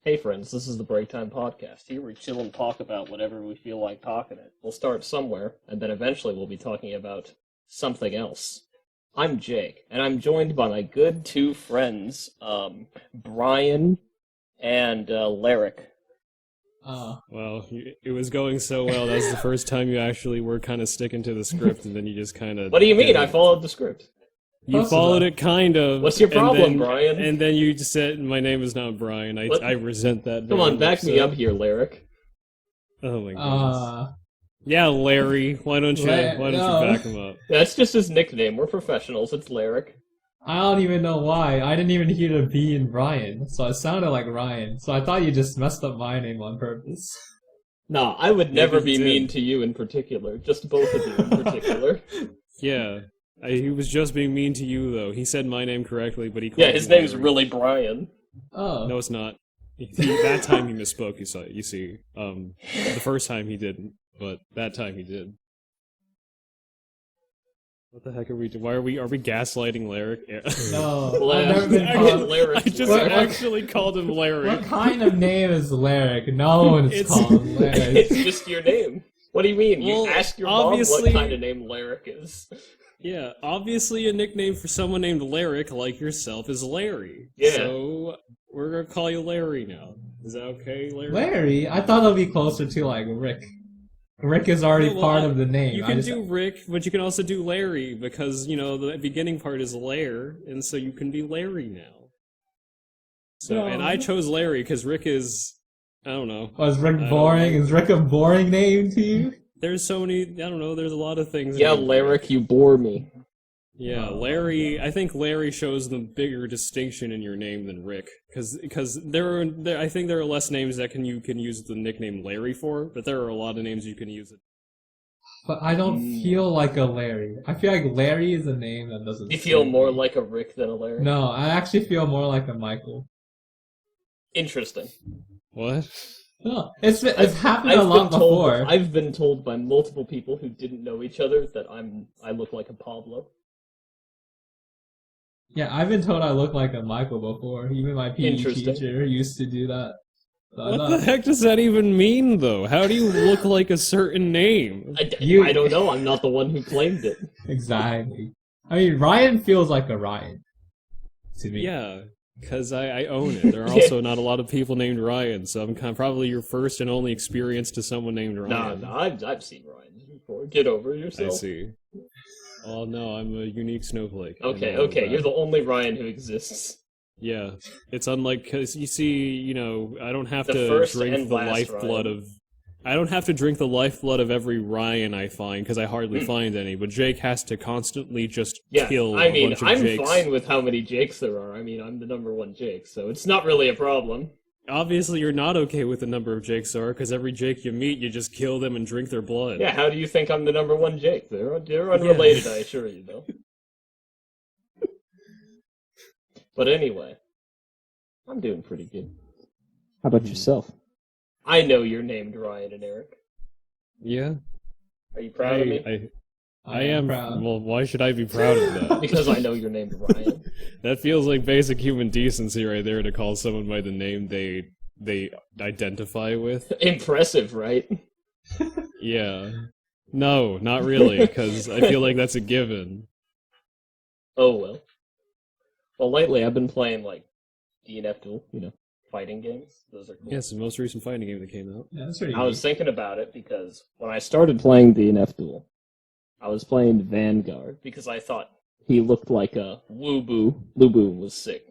Hey friends, this is the Break Time Podcast. Here we chill and talk about whatever we feel like talking it. We'll start somewhere, and then eventually we'll be talking about something else. I'm Jake, and I'm joined by my good two friends, Brian and Larrick. Well, it was going so well. That was the first time you actually were kind of sticking to the script, and then you just kind of... What do you mean? I followed the script. You followed it kind of. What's your problem, and then, Brian? And then you just said, my name is not Brian. I resent that. Come on, back me so. up here, Larrick. Oh my goodness. Yeah, Larry. Why don't you back him up? That's just his nickname. We're professionals. It's Larrick. I don't even know why. I didn't even hear the B in Brian, so it sounded like Ryan. So I thought you just messed up my name on purpose. No, I would never Maybe be he mean did. to you in particular. Just both of you in particular. Yeah. He was just being mean to you, though. He said my name correctly, but he called Yeah, his you name's Larry. really Brian. Oh. No, it's not. That time he misspoke. You see. The first time he didn't, but that time he did. What the heck are we doing? Why are we gaslighting Larry? No, Well, I've never been I called... Larrick. I just What- actually called him Larry. What kind of name is Larrick? No one's It's- called Larrick. It's just your name. What do you mean? Well, You ask your mom what obviously- kind of name Larrick is. Yeah, obviously a nickname for someone named Larrick like yourself is Larry. Yeah. So we're gonna call you Larry now. Is that okay, Larry? Larry? I thought it would be closer to, like, Rick. Rick is already No, well, part of the name. You I can just- do Rick, but you can also do Larry because, the beginning part is Lair, and so you can be Larry now. So, No. and I chose Larry because Rick is, I don't know. Was Rick I don't boring? know. Is Rick a boring name to you? There's so many, I don't know, there's a lot of things. Yeah, named Rick. Larrick, you bore me. Yeah, Oh, Larry. I think Larry shows the bigger distinction in your name than Rick, because I think there are less names that you can use the nickname Larry for, but there are a lot of names you can use it. But I don't feel like a Larry. I feel like Larry is a name that doesn't... You feel suit more me. like a Rick than a Larry? No, I actually feel more like a Michael. Interesting. What? No, it's happened I've a lot been told, before. I've been told by multiple people who didn't know each other that I look like a Pablo. Yeah, I've been told I look like a Michael before. Even my PE Interesting. teacher used to do that. So I What thought- the heck does that even mean, though? How do you look like a certain name? You- I don't know. I'm not the one who claimed it. Exactly. I mean, Ryan feels like a Ryan. To me. Yeah, because I own it. There are also not a lot of people named Ryan, so I'm probably your first and only experience to someone named No, Ryan. no, I've seen Ryan before. Get over I yourself. see. Oh no, I'm a unique snowflake. I Okay, know okay, that. you're the only Ryan who exists. Yeah, it's unlike because you see, I don't have The to first drink and the last lifeblood Ryan. of. I don't have to drink the lifeblood of every Ryan I find because I hardly find any. But Jake has to constantly just Hmm. Yeah, kill I a mean, bunch of I'm Jakes. fine with how many Jakes there are. I mean, I'm the number one Jake, so it's not really a problem. Obviously, you're not okay with the number of Jakes there are because every Jake you meet, you just kill them and drink their blood. Yeah, how do you think I'm the number one Jake? They're unrelated, I assure you, though. But anyway, I'm doing pretty good. How about yourself? I know you're named Ryan and Eric. Yeah. Are you proud of me? I am proud. Well, why should I be proud of that? Because I know you're named Ryan. That feels like basic human decency right there to call someone by the name they identify with. Impressive, right? Yeah. No, not really, because I feel like that's a given. Oh well. Well, lately I've been playing like DNF Duel, fighting games. Those are cool. Yes, the most recent fighting game that came out. Yeah, that's pretty I was neat. thinking about it because when I started playing DNF Duel, I was playing Vanguard because I thought he looked like a Lubu. Lubu was sick.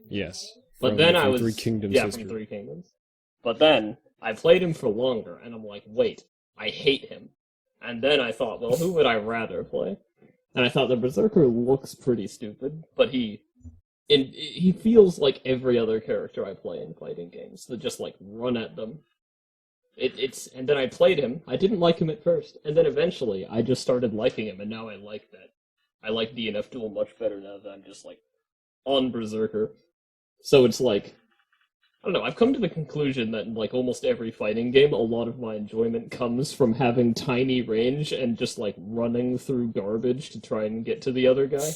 Yes. But From- then I from was Three Kingdoms yeah, history. from Three Kingdoms. But then I played him for longer, and I'm like, wait, I hate him. And then I thought, well, who would I rather play? And I thought the Berserker looks pretty stupid, but he feels like every other character I play in fighting games that just like run at them. And then I played him. I didn't like him at first, and then eventually I just started liking him, and now I like that. I like DNF Duel much better now that I'm just like on Berserker. So it's like, I don't know, I've come to the conclusion that in like almost every fighting game, a lot of my enjoyment comes from having tiny range and just like running through garbage to try and get to the other guy.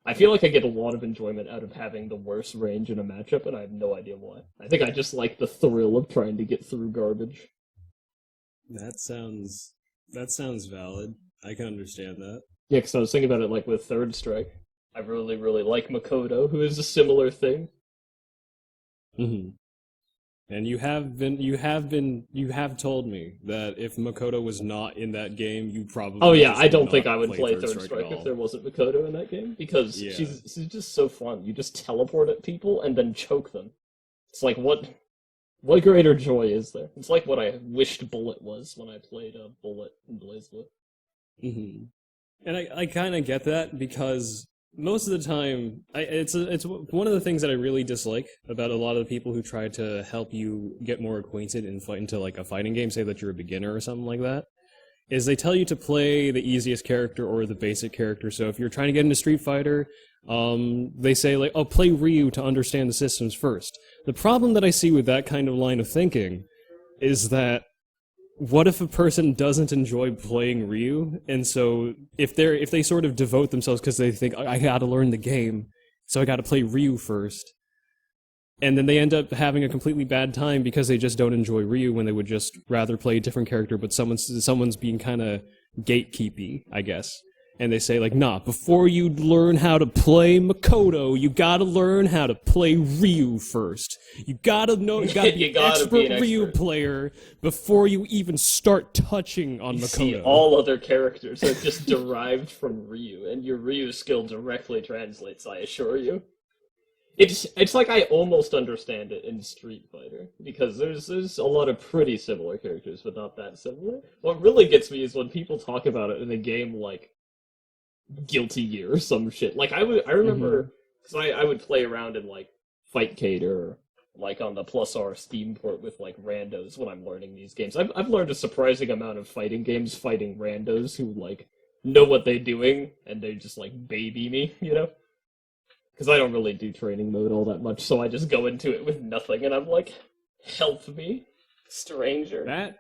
I feel like I get a lot of enjoyment out of having the worst range in a matchup, and I have no idea why. I think I just like the thrill of trying to get through garbage. That sounds valid. I can understand that. Yeah, because I was thinking about it like with Third Strike. I really, really like Makoto, who is a similar thing. Hmm. And you have told me that if Makoto was not in that game, you probably Oh yeah, just I don't would think not I would play Third at Strike if all. there wasn't Makoto in that game, because Yeah. she's just so fun. You just teleport at people and then choke them. It's like what greater joy is there? It's like what I wished Bullet was when I played Bullet in BlazBlue. Hmm. And I kind of get that because most of the time, it's one of the things that I really dislike about a lot of the people who try to help you get more acquainted and fight into like a fighting game, say that you're a beginner or something like that, is they tell you to play the easiest character or the basic character. So if you're trying to get into Street Fighter, they say like, oh, play Ryu to understand the systems first. The problem that I see with that kind of line of thinking is that what if a person doesn't enjoy playing Ryu, and so if they sort of devote themselves because they think I got to learn the game, so I got to play Ryu first, and then they end up having a completely bad time because they just don't enjoy Ryu when they would just rather play a different character, but someone's being kind of gatekeepy, I guess. And they say like, nah, before you learn how to play Makoto, you gotta learn how to play Ryu first. You gotta know, you gotta be You gotta be an Ryu expert. player before you even start touching on You Makoto. see, all other characters are just derived from Ryu, and your Ryu skill directly translates, I assure you. It's like I almost understand it in Street Fighter, because there's a lot of pretty similar characters, but not that similar. What really gets me is when people talk about it in a game like Guilty Gear or some shit. Like I remember because I would play around in like Fightcade or like on the Plus R Steam port with like randos when I'm learning these games. I've learned a surprising amount of fighting games fighting randos who like know what they're doing and they just like baby me, you know? Because I don't really do training mode all that much, so I just go into it with nothing and I'm like, help me, stranger.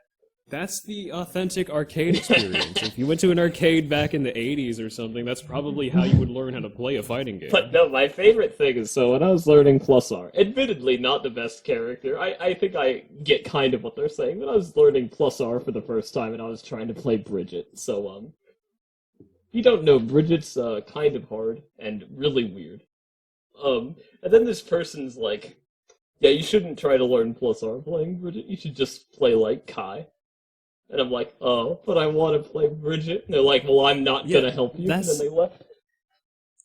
That's the authentic arcade experience. If you went to an arcade back in the 80s or something, that's probably how you would learn how to play a fighting game. But no, my favorite thing is, so when I was learning Plus R, admittedly not the best character, I think I get kind of what they're saying, but I was learning Plus R for the first time and I was trying to play Bridget, so, you don't know, Bridget's, kind of hard and really weird. And then this person's like, yeah, you shouldn't try to learn Plus R playing Bridget, you should just play like Kai. And I'm like, oh, but I want to play Bridget. And they're like, well, I'm not gonna help you. And then they left.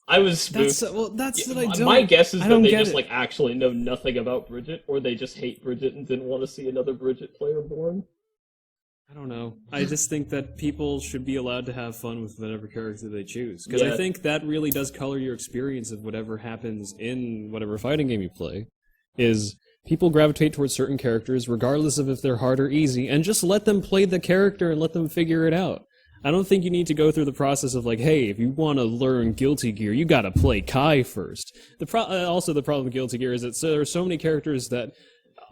I was spooked. That's what I don't. My guess is I that don't they get just it. like actually know nothing about Bridget, or they just hate Bridget and didn't want to see another Bridget player born. I don't know. I just think that people should be allowed to have fun with whatever character they choose. Because Yeah. I think that really does color your experience of whatever happens in whatever fighting game you play. Is people gravitate towards certain characters regardless of if they're hard or easy, and just let them play the character and let them figure it out. I don't think you need to go through the process of like, hey, if you want to learn Guilty Gear, you gotta play Kai first. Also, the problem with Guilty Gear is that there are so many characters that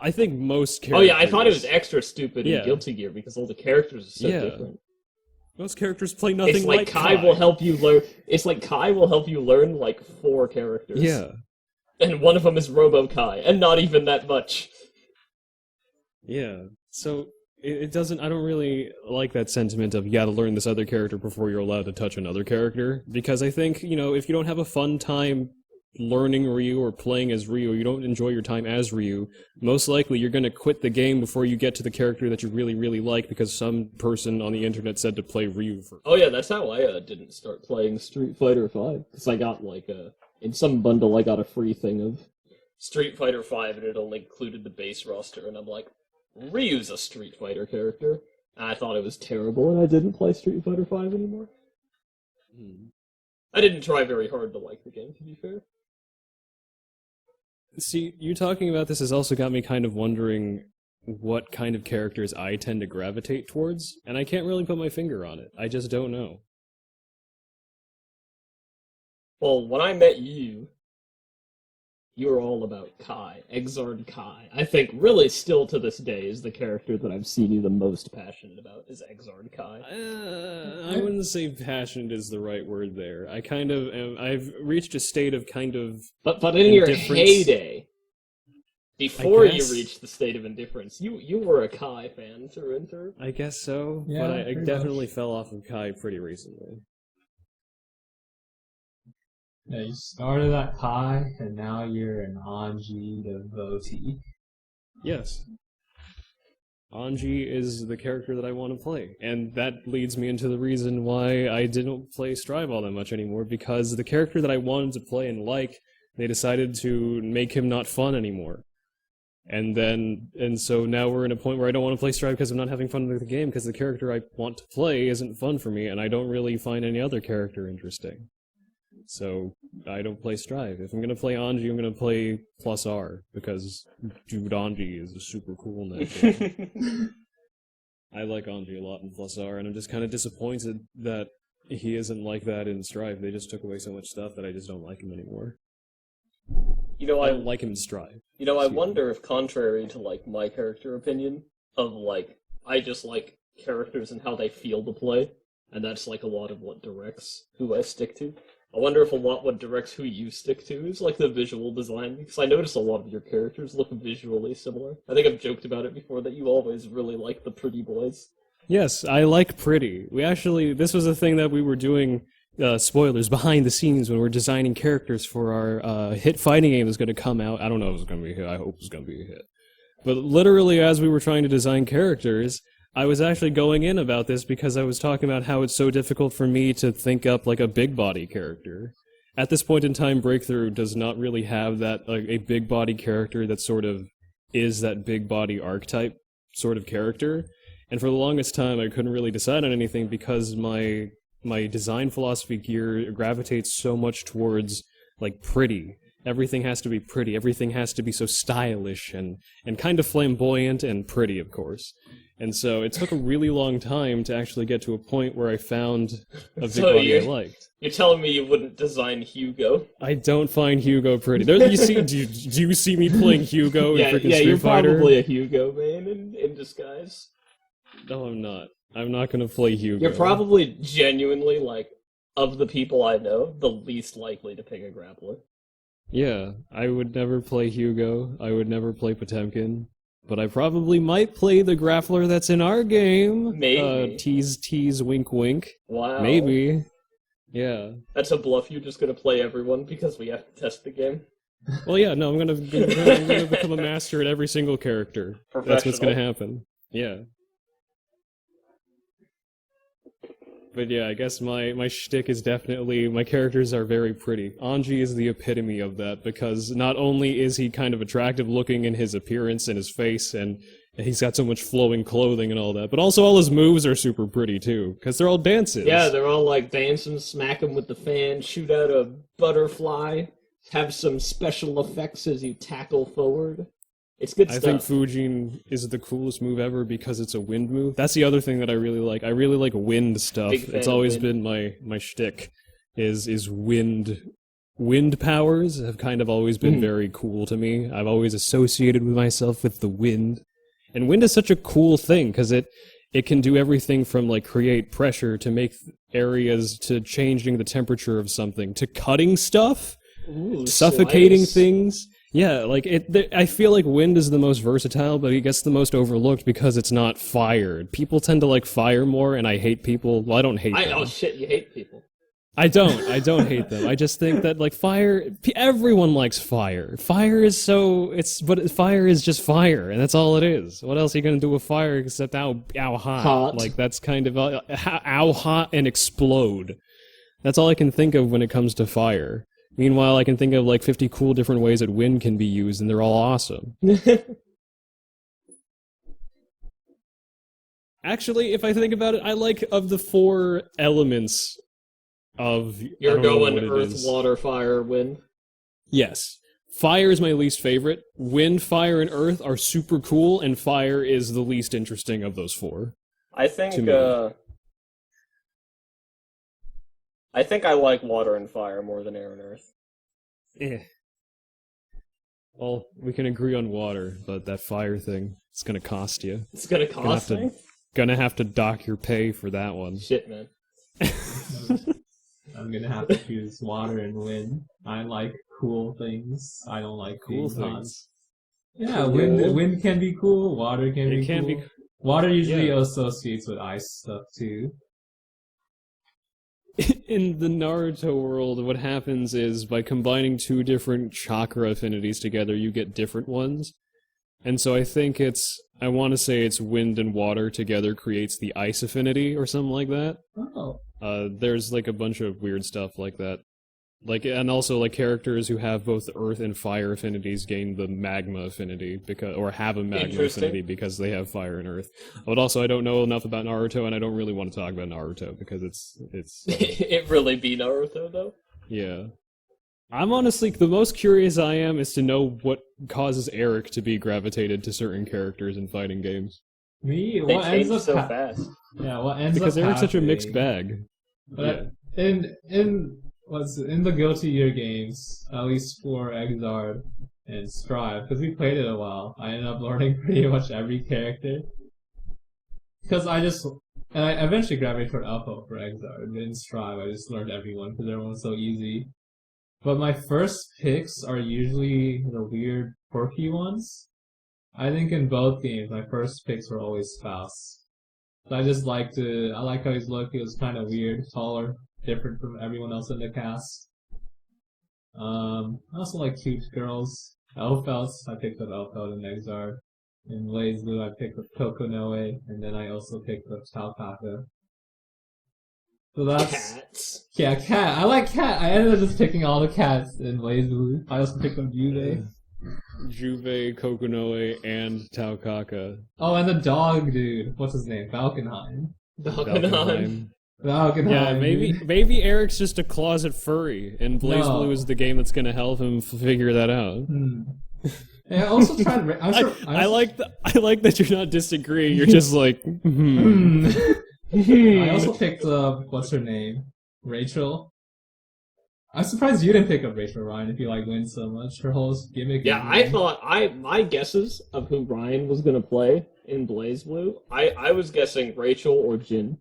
I think most characters... Oh yeah, I thought it was extra stupid Yeah. in Guilty Gear because all the characters are so Yeah. different. Most characters play nothing It's like Kai will help you learn. It's like Kai will help you learn like 4 characters. Yeah. And one of them is Robo Kai, and not even that much. Yeah. So it doesn't. I don't really like that sentiment of you got to learn this other character before you're allowed to touch another character, because I think if you don't have a fun time learning Ryu or playing as Ryu, you don't enjoy your time as Ryu, most likely you're going to quit the game before you get to the character that you really, really like because some person on the internet said to play Ryu first. Oh yeah, that's how I didn't start playing Street Fighter V, because I got like in some bundle I got a free thing of Street Fighter V, and it only included the base roster, and I'm like, Ryu's a Street Fighter character. And I thought it was terrible, and I didn't play Street Fighter V anymore. I didn't try very hard to like the game, to be fair. See, you talking about this has also got me kind of wondering what kind of characters I tend to gravitate towards, and I can't really put my finger on it. I just don't know. Well, when I met you, you were all about Kai, Exard Kai. I think really still to this day is the character that I've seen you the most passionate about is Exard Kai. I wouldn't say passionate is the right word there. I kind of am, I've reached a state of kind of But in your indifference. heyday, before you guess. reached the state of indifference, you were a Kai fan through and through. I guess so, Yeah, but I pretty definitely much. fell off of Kai pretty recently. Yeah, you started at Kai, and now you're an Anji devotee. Yes. Anji is the character that I want to play, and that leads me into the reason why I didn't play Strive all that much anymore, because the character that I wanted to play and like, they decided to make him not fun anymore. And so now we're in a point where I don't want to play Strive because I'm not having fun with the game, because the character I want to play isn't fun for me, and I don't really find any other character interesting. So I don't play Strive. If I'm gonna play Anji, I'm gonna play plus R, because dude Anji is super cool in that game. I like Anji a lot in plus R, and I'm just kind of disappointed that he isn't like that in Strive. They just took away so much stuff that I just don't like him anymore. You know, I I don't like him in Strive. I Excuse me. wonder if, contrary to like my character opinion of like I just like characters and how they feel to play, and that's like a lot of what directs who I stick to. I wonder if a lot what directs who you stick to is like the visual design, because I notice a lot of your characters look visually similar. I think I've joked about it before that you always really like the pretty boys. Yes, I like pretty. This was a thing that we were doing, spoilers, behind the scenes when we're designing characters for our hit fighting game that's going to come out. I don't know if it's going to be a hit, I hope it's going to be a hit. But literally, as we were trying to design characters, I was actually going in about this because I was talking about how it's so difficult for me to think up like a big body character. At this point in time, Breakthrough does not really have that like a big body character that sort of is that big body archetype sort of character. And for the longest time, I couldn't really decide on anything because my design philosophy gear gravitates so much towards like pretty. Everything has to be pretty. Everything has to be so stylish and kind of flamboyant and pretty, of course. And so it took a really long time to actually get to a point where I found a big So body I you're- liked. You're telling me you wouldn't design Hugo? I don't find Hugo pretty. There, you see, do you see me playing Hugo in Yeah, freaking yeah, Street you're Fighter? probably a Hugo man in disguise. No, I'm not. I'm not gonna play Hugo. You're probably genuinely, like, of the people I know, the least likely to pick a grappler. Yeah, I would never play Hugo. I would never play Potemkin. But I probably might play the grappler that's in our game. Maybe. Tease, wink, wink. Wow. Maybe. Yeah. That's a bluff. You're just gonna play everyone because we have to test the game. Well, yeah, no, I'm gonna become a master at every single character. That's what's gonna Professional. happen. Yeah. But yeah, I guess my shtick is definitely, my characters are very pretty. Anji is the epitome of that, because not only is he kind of attractive looking in his appearance and his face, and he's got so much flowing clothing and all that, but also all his moves are super pretty too, because they're all dances. Yeah, they're all like dancing, smack him with the fan, shoot out a butterfly, have some special effects as you tackle forward. It's good I stuff. think Fujin is the coolest move ever because it's a wind move. That's the other thing that I really like. I really like wind stuff. Big fan It's of always wind. been my shtick. Is wind powers have kind of always been very cool to me. I've always associated with myself with the wind. And wind is such a cool thing because it can do everything from like create pressure to make areas to changing the temperature of something to cutting stuff, Ooh, suffocating slice. things. Yeah, like I feel like wind is the most versatile, but it gets the most overlooked because it's not fire. People tend to like fire more, and I hate people. Well, I don't hate them. Oh shit, you hate people. I don't hate them. I just think that like fire, everyone likes fire. Fire is but fire is just fire, and that's all it is. What else are you gonna do with fire except ow hot? Hot. Like that's kind of ow hot and explode. That's all I can think of when it comes to fire. Meanwhile, I can think of like 50 cool different ways that wind can be used, and they're all awesome. Actually, if I think about it, I like of the 4 elements of I You're don't know going what it earth, is. water, fire, wind. Yes. Fire is my least favorite. Wind, fire, and earth are super cool, and fire is the least interesting of those 4. I think, To me. I think I like water and fire more than air and earth. Eh. Well, we can agree on water, but that fire thing, it's gonna cost you. It's gonna Gonna have cost me? Gonna have to dock your pay for that one. Shit, man. I'm gonna have to choose water and wind. I like cool things. I don't like Cool being hot. things. Yeah, Cool. wind can be cool. Water can be It can cool. be. Water usually Yeah. associates with ice stuff too. In the Naruto world, what happens is by combining two different chakra affinities together, you get different ones. And so I think I want to say it's wind and water together creates the ice affinity or something like that. Oh, There's like a bunch of weird stuff like that. Like, and also like characters who have both earth and fire affinities gain the magma affinity or have a magma Interesting. affinity because they have fire and earth. But also I don't know enough about Naruto and I don't really want to talk about Naruto because it's It really be Naruto, though? yeah. I'm honestly, the most curious I am is to know what causes Eric to be gravitated to certain characters in fighting games. me? They What ends change up so hap- fast. Yeah, what ends Because up Eric's such a mixed happening- bag. But in the Guilty Gear games, at least for Exard and Strive, because we played it a while, I ended up learning pretty much every character. Because I eventually gravitated toward Alpha for Exard, and in Strive I just learned everyone because everyone's so easy. But my first picks are usually the weird, quirky ones. I think in both games, my first picks were always Faust. So I like how he's look. He was kind of weird, taller, different from everyone else in the cast. I also like cute girls. Elfeld, I picked up Elfeld and Exar. In Blaze Blue, I picked up Kokonoe, and then I also picked up Talcata. So that's Cats. yeah, cat. I like cat. I ended up just picking all the cats in Blaze Blue. I also picked up Juve. Juve, Kokonoe, and Taukaka. Oh, and the dog dude. What's his name? Falconheim. Falconheim. Falconheim. Yeah, dude. maybe Eric's just a closet furry, and Blaze No. Blue is the game that's gonna help him figure that out. And I also tried. I like that you're not disagreeing. You're just like, I also picked up what's her name, Rachel. I'm surprised you didn't pick up Rachel, Ryan, if you like Wind so much. Her whole gimmick. Yeah, I thought my guesses of who Ryan was gonna play in Blaze Blue, I was guessing Rachel or Jin.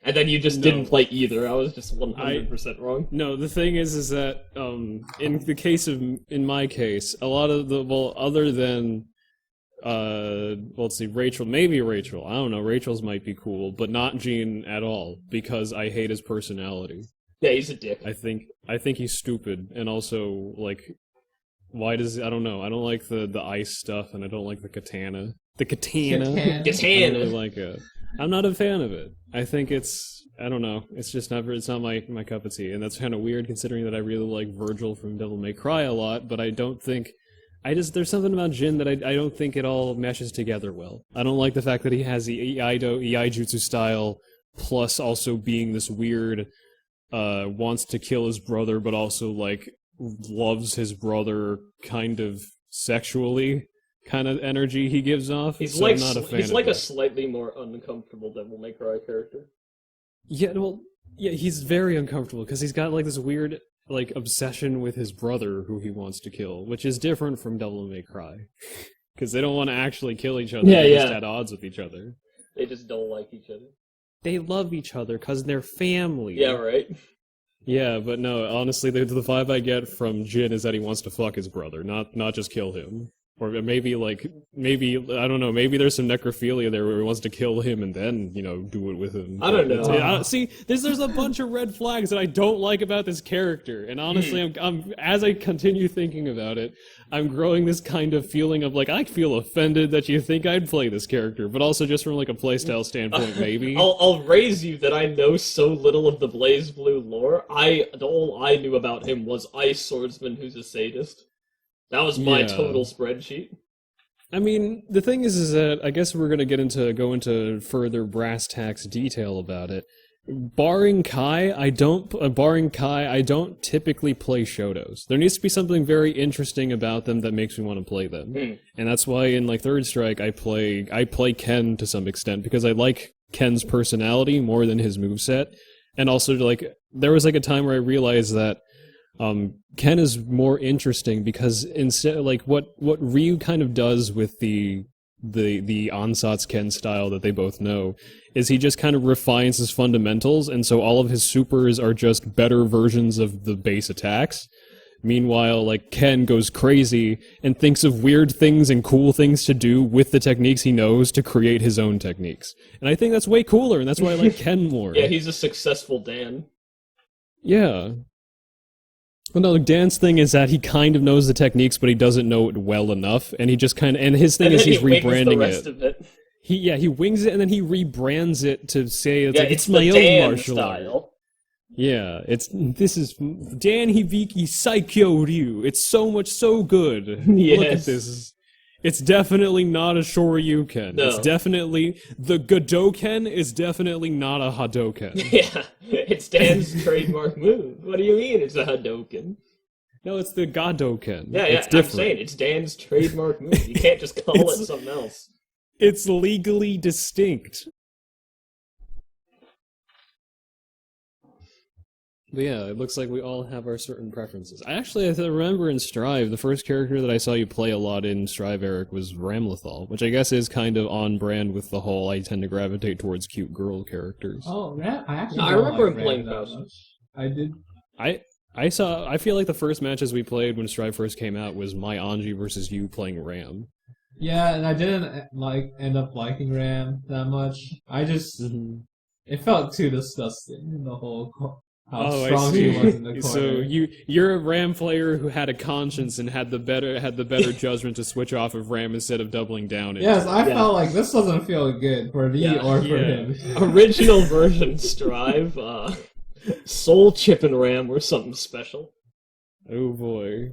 And then you just No. didn't play either. I was just 100% wrong. No, the thing is that in my case, a lot of other than let's see, Rachel, maybe Rachel. I don't know. Rachel's might be cool, but not Gene at all because I hate his personality. Yeah, he's a dick. I think he's stupid, and also like, why does I don't know. I don't like the ice stuff, and I don't like the katana. The katana. I don't Katana. really like it. I'm not a fan of it. I think I don't know. It's just it's not my cup of tea, and that's kind of weird considering that I really like Virgil from Devil May Cry a lot, but I don't think there's something about Jin that I don't think it all meshes together well. I don't like the fact that he has the Iaijutsu style plus also being this weird wants to kill his brother but also like loves his brother kind of sexually kind of energy he gives off. He's so like I'm not a fan he's of like it. a slightly more uncomfortable Devil May Cry character. Yeah, well, yeah, he's very uncomfortable because he's got like this weird like obsession with his brother who he wants to kill, which is different from Devil May Cry because they don't want to actually kill each other. Yeah, They're yeah. just at odds with each other. They just don't like each other. They love each other because they're family. Yeah, right. Yeah, but no, honestly, the vibe I get from Jin is that he wants to fuck his brother, not just kill him. Or maybe I don't know, maybe there's some necrophilia there where he wants to kill him and then, do it with him. I don't know. See, there's a bunch of red flags that I don't like about this character, and honestly, I'm as I continue thinking about it, I'm growing this kind of feeling of like I feel offended that you think I'd play this character, but also just from like a playstyle standpoint, maybe. I'll raise you that I know so little of the Blaze Blue lore. All I knew about him was Ice Swordsman, who's a sadist. That was my Yeah. total spreadsheet. I mean, the thing is that I guess we're gonna go into further brass tacks detail about it. Barring Kai, I don't typically play Shotos. There needs to be something very interesting about them that makes me want to play them, and that's why in like Third Strike I play Ken to some extent because I like Ken's personality more than his moveset, and also like there was like a time where I realized that Ken is more interesting because instead, like what Ryu kind of does with the Ansatz Ken style that they both know is he just kind of refines his fundamentals, and so all of his supers are just better versions of the base attacks. Meanwhile, like, Ken goes crazy and thinks of weird things and cool things to do with the techniques he knows to create his own techniques. And I think that's way cooler, and that's why I like Ken more. Yeah, he's a successful Dan. Yeah. Well, no, Dan's thing is that he kind of knows the techniques, but he doesn't know it well enough, and he just kind of, and his thing is he's rebranding the rest of it. He wings it, and then he rebrands it to say it's my the own Dan martial style. art. Yeah, this is Dan Hibiki Saikyo Ryu. It's so good. Yes. Look at this. It's definitely not a Shoryuken. No. It's definitely the Godoken is definitely not a Hadoken. Yeah, it's Dan's trademark move. What do you mean it's a Hadoken? No, it's the Godoken. Yeah, it's I'm different. saying it's Dan's trademark move. You can't just call it something else. It's legally distinct. But yeah, it looks like we all have our certain preferences. I remember in Strive, the first character that I saw you play a lot in Strive, Eric, was Ramlethal, which I guess is kind of on brand with the whole I tend to gravitate towards cute girl characters. Oh, I actually No, I don't remember like him playing Ram that Faust. much. I did. I feel like the first matches we played when Strive first came out was my Anji versus you playing Ram. Yeah, and I didn't end up liking Ram that much. I just it felt too disgusting in the whole how strong he was in the corner. So you're a Ram player who had a conscience and had the better judgment to switch off of Ram instead of doubling down. Yes, I felt like this doesn't feel good for me or for him. Original version Strive, Soul Chip and Ram were something special. Oh boy.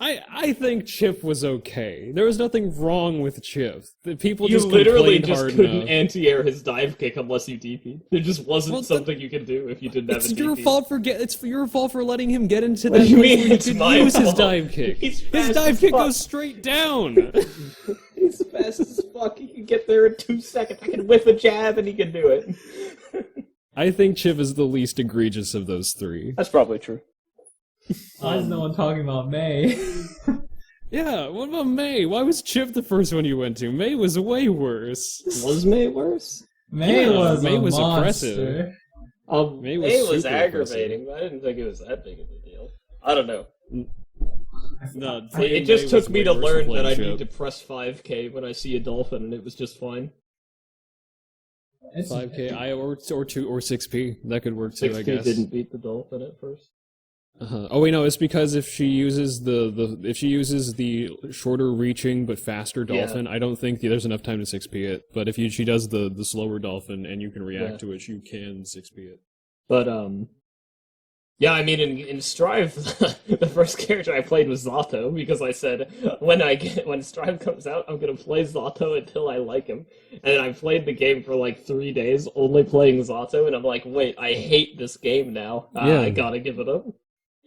I think Chip was okay. There was nothing wrong with Chip. The people You just literally complained just hard couldn't enough. anti-air his dive kick unless you DP'd. There just wasn't something you could do if you didn't have It's a your DP. fault it's your fault for letting him get into What that do you place mean where he it's could my use his fault? dive kick. He's His fast dive as kick fuck. goes straight down. He's fast as fuck. He can get there in 2 seconds. I can whiff a jab and he can do it. I think Chip is the least egregious of those three. That's probably true. Why is no one talking about May? Yeah, what about May? Why was Chip the first one you went to? May was way worse. Was May worse? May Yeah, was May a was monster. oppressive. May was was super aggravating, but I didn't think it was that big of a deal. I don't know. No, It just took me to learn that I need to press 5k when I see a dolphin, and it was just fine. It's, 5K, or 2 or 6P. That could work too, 6k I guess. didn't beat the dolphin at first. Oh wait, no, it's because if she uses the shorter reaching but faster dolphin, I don't think there's enough time to 6P it. But if she does the slower dolphin and you can react to it, you can 6P it. But yeah, I mean in Strive, the first character I played was Zato because I said when Strive comes out, I'm gonna play Zato until I like him. And I played the game for like 3 days, only playing Zato, and I'm like, wait, I hate this game now. I gotta give it up.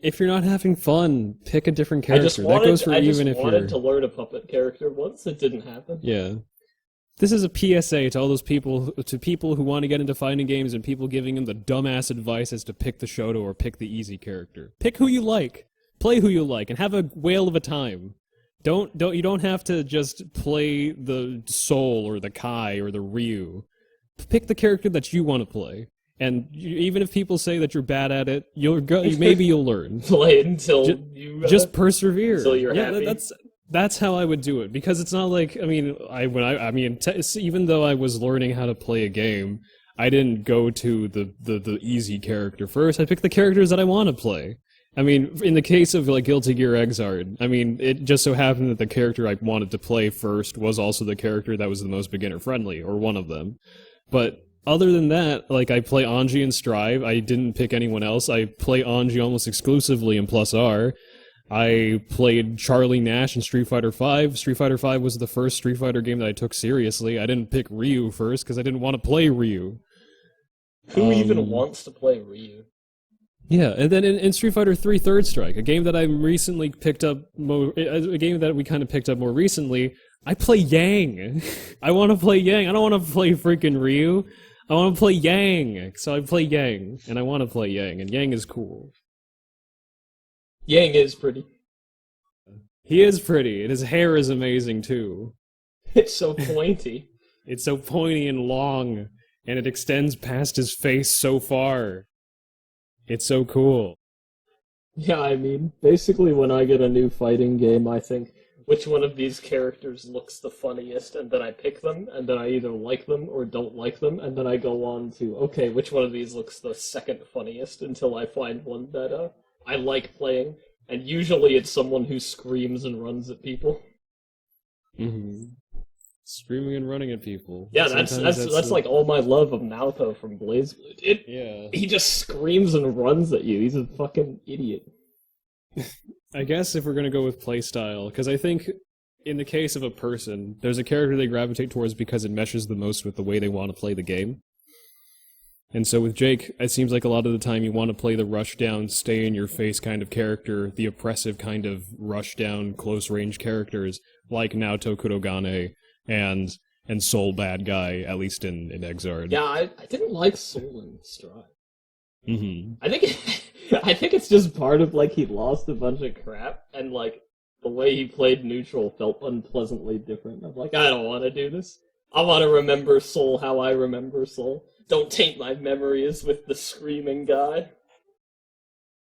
If you're not having fun, pick a different character. That goes for even if you're. I wanted to learn a puppet character once. It didn't happen. Yeah. This is a PSA to all those people who want to get into fighting games and people giving them the dumbass advice as to pick the Shoto or pick the easy character. Pick who you like, play who you like, and have a whale of a time. You don't have to just play the Soul or the Kai or the Ryu. Pick the character that you want to play. And even if people say that you're bad at it, maybe you'll learn. Play it until you just persevere. Until you're happy. That's how I would do it, because it's not like even though I was learning how to play a game, I didn't go to the easy character first. I picked the characters that I want to play. I mean, in the case of like Guilty Gear Xrd, I mean, it just so happened that the character I wanted to play first was also the character that was the most beginner friendly, or one of them. But other than that, like, I play Anji in Strive. I didn't pick anyone else. I play Anji almost exclusively in Plus R. I played Charlie Nash in Street Fighter V. Street Fighter V was the first Street Fighter game that I took seriously. I didn't pick Ryu first because I didn't want to play Ryu. Who even wants to play Ryu? Yeah, and then in Street Fighter 3 Third Strike, a game that I recently picked up, a game that we kind of picked up more recently, I play Yang. I want to play Yang. I don't want to play freaking Ryu. I want to play Yang. So I play Yang, and I want to play Yang, and Yang is cool. Yang is pretty. He is pretty, and his hair is amazing too. It's so pointy. It's so pointy and long, and it extends past his face so far. It's so cool. Yeah, I mean, basically when I get a new fighting game, I think which one of these characters looks the funniest, and then I pick them, and then I either like them or don't like them, and then I go on to, okay, which one of these looks the second funniest, until I find one that I like playing, and usually it's someone who screams and runs at people. Mm-hmm. Screaming and running at people. Yeah, Sometimes that's like all my love of Naoto from BlazBlue. Yeah. He just screams and runs at you. He's a fucking idiot. I guess if we're gonna go with playstyle, because I think in the case of a person, there's a character they gravitate towards because it meshes the most with the way they want to play the game. And so with Jake, it seems like a lot of the time you want to play the rush down, stay in your face kind of character, the oppressive kind of rush down, close range characters, like Naoto Kurogane and Soul Bad Guy, at least in Exard. Yeah, I didn't like Soul in Strive. Mm-hmm. I think it's just part of like he lost a bunch of crap, and like the way he played neutral felt unpleasantly different. I'm like, I don't want to do this. I want to remember Soul how I remember Soul. Don't taint my memories with the screaming guy.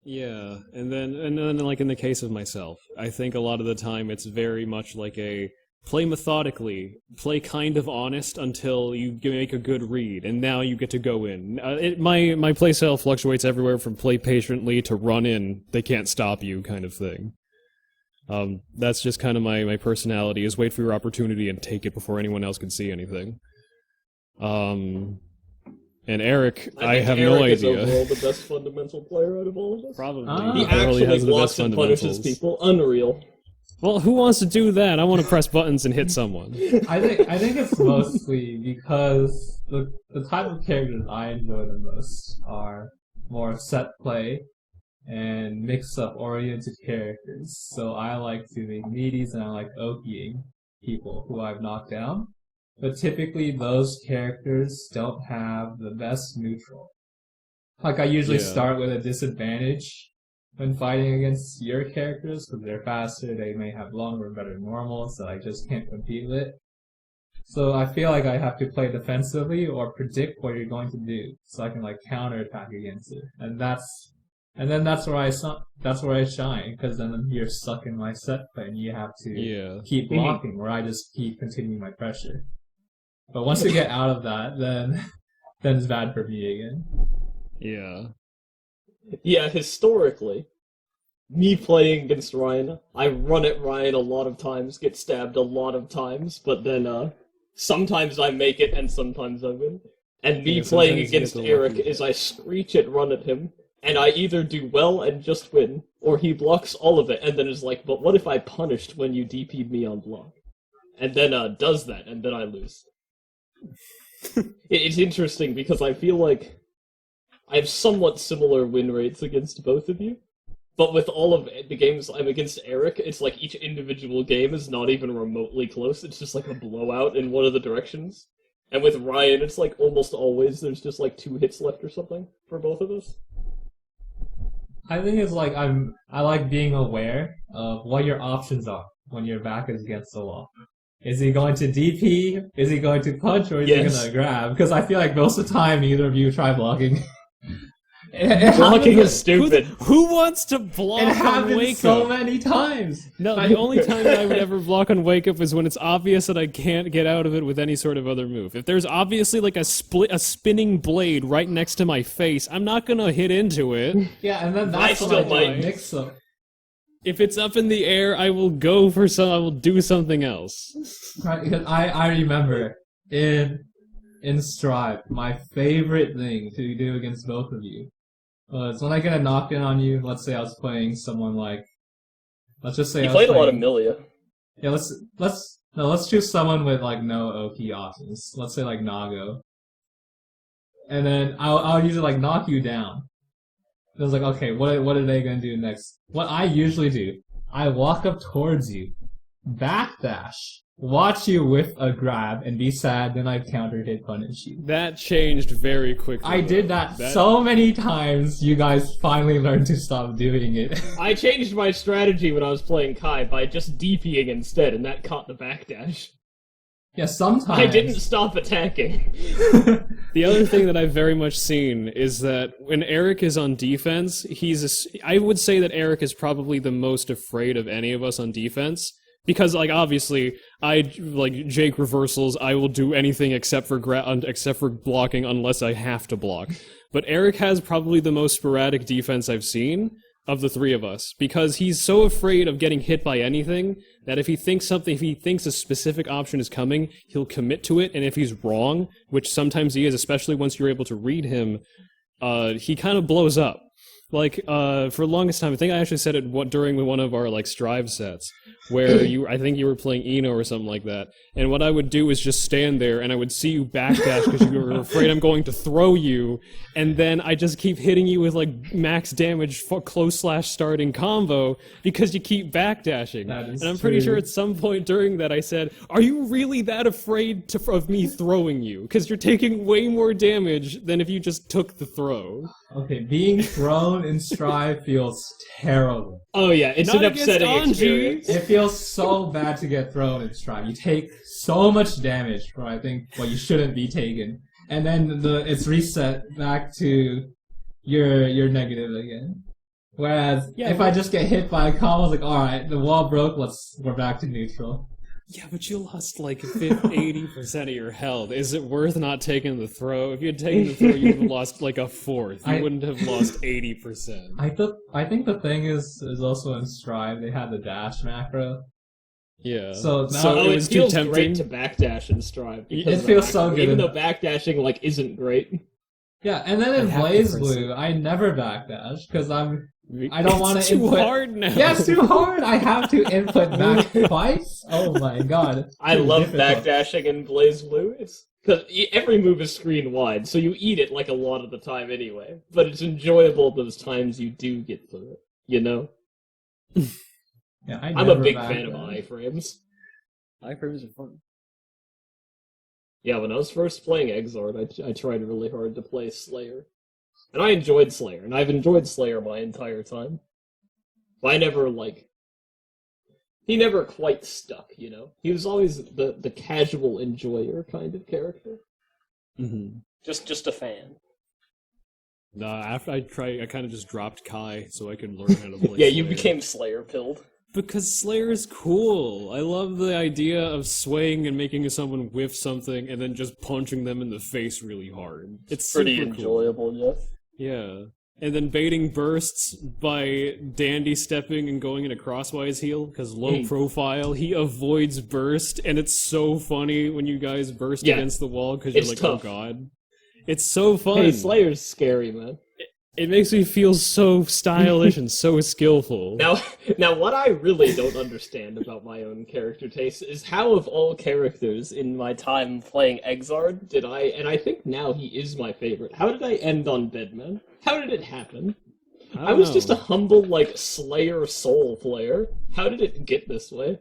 Yeah, and then like in the case of myself, I think a lot of the time it's very much like a play methodically, play kind of honest until you make a good read, and now you get to go in. My playstyle fluctuates everywhere from play patiently to run in, they can't stop you kind of thing. That's just kind of my personality, is wait for your opportunity and take it before anyone else can see anything. And Eric, I think have Eric no is idea. overall the best fundamental player out of all of us. Probably. He probably actually has the blocks best and punishes fundamentals. people. Unreal. Well, who wants to do that? I want to press buttons and hit someone. I think it's mostly because the type of characters I enjoy the most are more set play and mix-up oriented characters. So I like to make meaties and I like okiing people who I've knocked down. But typically those characters don't have the best neutral. Like I usually Yeah. start with a disadvantage when fighting against your characters because they're faster, they may have longer and better normals that I just can't compete with. So I feel like I have to play defensively or predict what you're going to do so I can like counterattack against it. And then that's where I shine because then you're stuck in my set play and you have to Yeah. keep blocking where I just keep continuing my pressure. But once you get out of that, then it's bad for me again. Yeah. Yeah, historically, me playing against Ryan, I run at Ryan a lot of times, get stabbed a lot of times, but then sometimes I make it and sometimes I win. And me Yeah, playing sometimes you against get the Eric lucky- is I screech and run at him, and I either do well and just win, or he blocks all of it and then is like, but what if I punished when you DP'd me on block? And then does that, and then I lose. It's interesting because I feel like I have somewhat similar win rates against both of you, but with all of the games I'm against Eric, it's like each individual game is not even remotely close. It's just like a blowout in one of the directions. And with Ryan, it's like almost always there's just like 2 hits left or something for both of us. I think it's like I like being aware of what your options are when your back is against the wall. Is he going to DP? Is he going to punch? Or is he Yes. going to grab? Because I feel like most of the time neither of you try blocking. Blocking is stupid. Who wants to block It on happens Wake so Up? many times. No, the only time that I would ever block on Wake Up is when it's obvious that I can't get out of it with any sort of other move. If there's obviously like a spinning blade right next to my face, I'm not gonna hit into it. Yeah, and then I that's still what I might. mix up. If it's up in the air, I will do something else. Right, because I remember in Strive, my favorite thing to do against both of you was when I get a knockdown on you. Let's say I was playing someone like, let's just say He I was played a lot of playing- Milia. Yeah, let's choose someone with like no Oki options. Let's say like Nago, and then I'll usually like knock you down. It was like, okay, what are they gonna do next? What I usually do, I walk up towards you, backdash, watch you with a grab and be sad, then I'd counter hit punish you. That changed very quickly. I did that so many times, you guys finally learned to stop doing it. I changed my strategy when I was playing Kai by just DPing instead, and that caught the backdash. Yeah, sometimes. I didn't stop attacking. The other thing that I've very much seen is that when Eric is on defense, I would say that Eric is probably the most afraid of any of us on defense. Because, like, obviously, Jake reversals, I will do anything except for blocking unless I have to block. But Eric has probably the most sporadic defense I've seen of the three of us, because he's so afraid of getting hit by anything that if he thinks a specific option is coming, he'll commit to it, and if he's wrong, which sometimes he is, especially once you're able to read him, he kind of blows up. Like, for the longest time, I think I actually said it during one of our, like, Strive sets, where I think you were playing Eno or something like that, and what I would do is just stand there, and I would see you backdash because you were afraid I'm going to throw you, and then I just keep hitting you with, like, max damage close/starting combo because you keep backdashing. And I'm pretty sure at some point during that I said, are you really that afraid of me throwing you? Because you're taking way more damage than if you just took the throw. Okay, being thrown in Strive feels terrible. Oh yeah, it's Not an upsetting against Anji. experience. It feels so bad to get thrown in Strive. You take so much damage for, I think, what you shouldn't be taking. And then it's reset back to your negative again. Whereas, if I just get hit by a combo, it's like, alright, the wall broke, we're back to neutral. Yeah, but you lost like 80% of your health. Is it worth not taking the throw? If you had taken the throw, you would have lost like a fourth. You wouldn't have lost 80%. I think the thing is also in Strive, they had the dash macro. Yeah. So now it was too feels tempting. great to backdash and Strive. It feels so good. Even though backdashing, like, isn't great. Yeah, and then in Blaze Blue, I never backdash, because I don't want to input. It's too hard now. Yeah, it's too hard. I have to input back twice. Oh my god. I love difficult. backdashing in Blaze Blue. It's because every move is screen wide, so you eat it like a lot of the time anyway. But it's enjoyable those times you do get through it. You know, Yeah, I'm a big fan of iframes. Iframes are fun. Yeah, when I was first playing Exard, I tried really hard to play Slayer. And I enjoyed Slayer, and I've enjoyed Slayer my entire time. But he never quite stuck, you know? He was always the casual enjoyer kind of character. Mm-hmm. Just a fan. After I kind of just dropped Kai so I could learn how to play Yeah, you Slayer. became Slayer pilled. Because Slayer is cool. I love the idea of swaying and making someone whiff something and then just punching them in the face really hard. It's Pretty super enjoyable, cool. Jeff. Yeah. And then baiting bursts by dandy stepping and going into crosswise heal, because low profile, he avoids burst, and it's so funny when you guys burst against the wall, because you're like, tough. oh god. It's so fun. Hey, Slayer's scary, man. It makes me feel so stylish and so skillful. Now, what I really don't understand about my own character taste is how, of all characters in my time playing Exard, and I think now he is my favorite, how did I end on Bedman? How did it happen? I was just a humble, like, Slayer soul player. How did it get this way?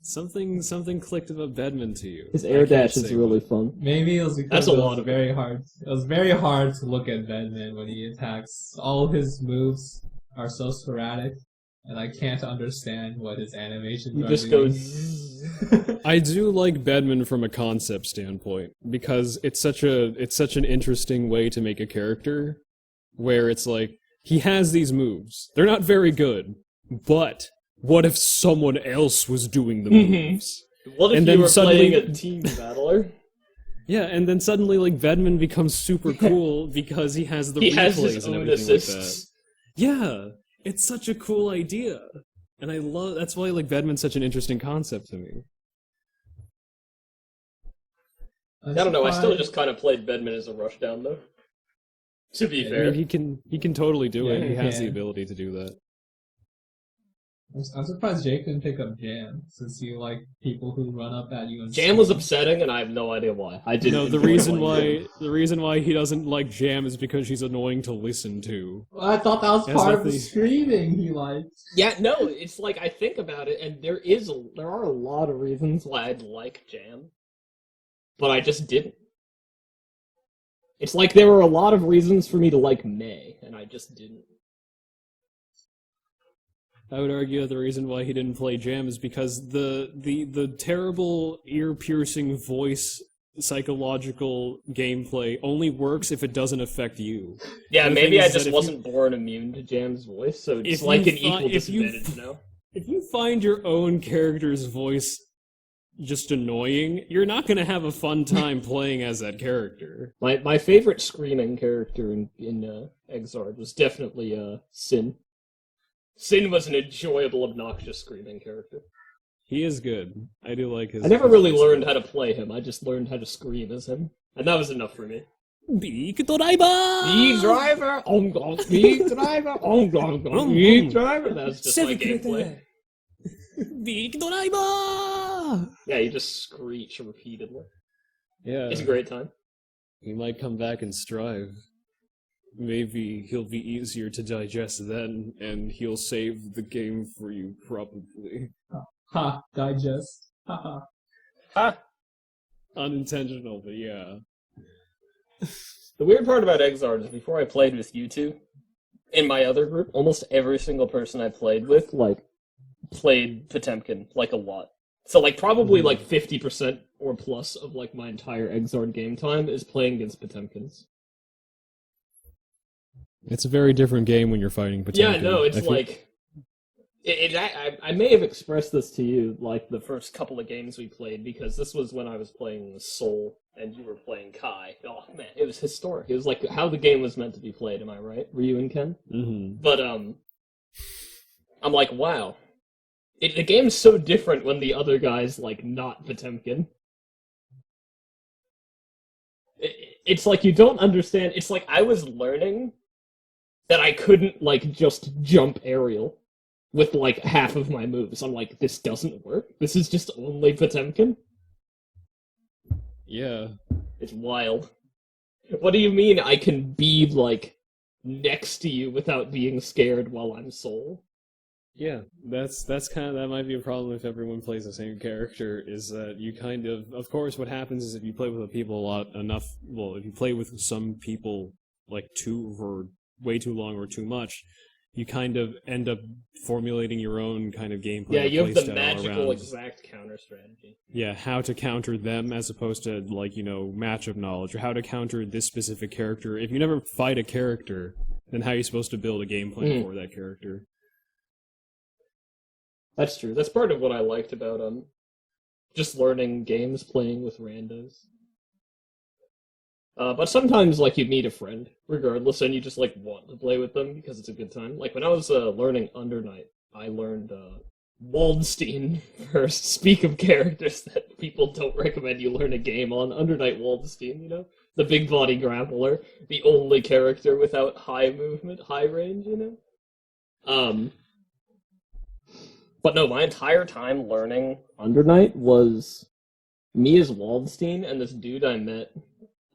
Something clicked about Bedman to you. His air dash is really fun. Maybe it was because That's a lot it was of very hard. It was very hard to look at Bedman when he attacks. All his moves are so sporadic, and I can't understand what his animations You are just doing. go. I do like Bedman from a concept standpoint because it's such an interesting way to make a character where it's like he has these moves. They're not very good, but what if someone else was doing the moves? What if And you then were suddenly- playing a team battler? Yeah, and then suddenly like Bedman becomes super cool because he has the He replays has his and own everything like that. assists. Yeah, it's such a cool idea. And that's why like Bedman's such an interesting concept to me. I don't know, I still just kind of played Bedman as a rushdown, though. To be I fair. mean, he can totally do Yeah, it. He he has the can. ability to do that. I'm surprised Jake didn't pick up Jam, since you like people who run up at you and Jam was scream. upsetting, and I have no idea why. I didn't. No, the enjoy reason playing Jam. why he doesn't like Jam is because she's annoying to listen to. Well, I thought that was Has part of the nothing- screaming he liked. Yeah, no, it's like I think about it, and there are a lot of reasons why I'd like Jam, but I just didn't. It's like there were a lot of reasons for me to like May, and I just didn't. I would argue that the reason why he didn't play Jam is because the terrible ear-piercing voice psychological gameplay only works if it doesn't affect you. Yeah, The maybe thing I is that just if wasn't born immune to Jam's voice, so it's if like you an fi- equal if you- disadvantage, you know? If you find your own character's voice just annoying, you're not going to have a fun time playing as that character. My favorite screaming character in Exard was definitely Sin. Sin was an enjoyable, obnoxious screaming character. He is good. I do like his. I never his really voice. learned how to play him. I just learned how to scream as him, and that was enough for me. Big driver! Big driver, big driver, big driver. That was just my gameplay. Big driver! Yeah, you just screech repeatedly. Yeah. It's a great time. He might come back and strive. Maybe he'll be easier to digest then, and he'll save the game for you, probably. Ha, digest. Haha. Ha! Unintentional, but yeah. The weird part about Exard is before I played with you two, in my other group, almost every single person I played with, played Potemkin, a lot. So, probably, 50% or plus of, my entire Exard game time is playing against Potemkins. It's a very different game when you're fighting Potemkin. Yeah, no, it's I feel- I may have expressed this to you, the first couple of games we played, because this was when I was playing Soul, and you were playing Kai. Oh, man, it was historic. It was how the game was meant to be played, am I right? Ryu and Ken? Mhm. But, I'm like, wow. The game's so different when the other guy's, not Potemkin. It's like you don't understand. It's like I was learning that I couldn't, just jump aerial with, half of my moves. I'm like, this doesn't work? This is just only Potemkin? Yeah. It's wild. What do you mean I can be, next to you without being scared while I'm Soul? Yeah, that might be a problem if everyone plays the same character, is that you of course what happens is if you play with people if you play with some people for way too long or too much, you kind of end up formulating your own kind of gameplay. Yeah, you have the playstyle magical around, exact counter strategy. yeah, how to counter them as opposed to matchup knowledge, or how to counter this specific character. If you never fight a character, then how are you supposed to build a game plan for that character? That's true. That's part of what I liked about just learning games, playing with randos. But sometimes you meet a friend, regardless, and you just want to play with them because it's a good time. When I was learning Undernight, I learned Waldstein first. Speak of characters that people don't recommend you learn a game on. Undernight Waldstein, the big body grappler, the only character without high movement, high range, But no, my entire time learning Undernight was me as Waldstein and this dude I met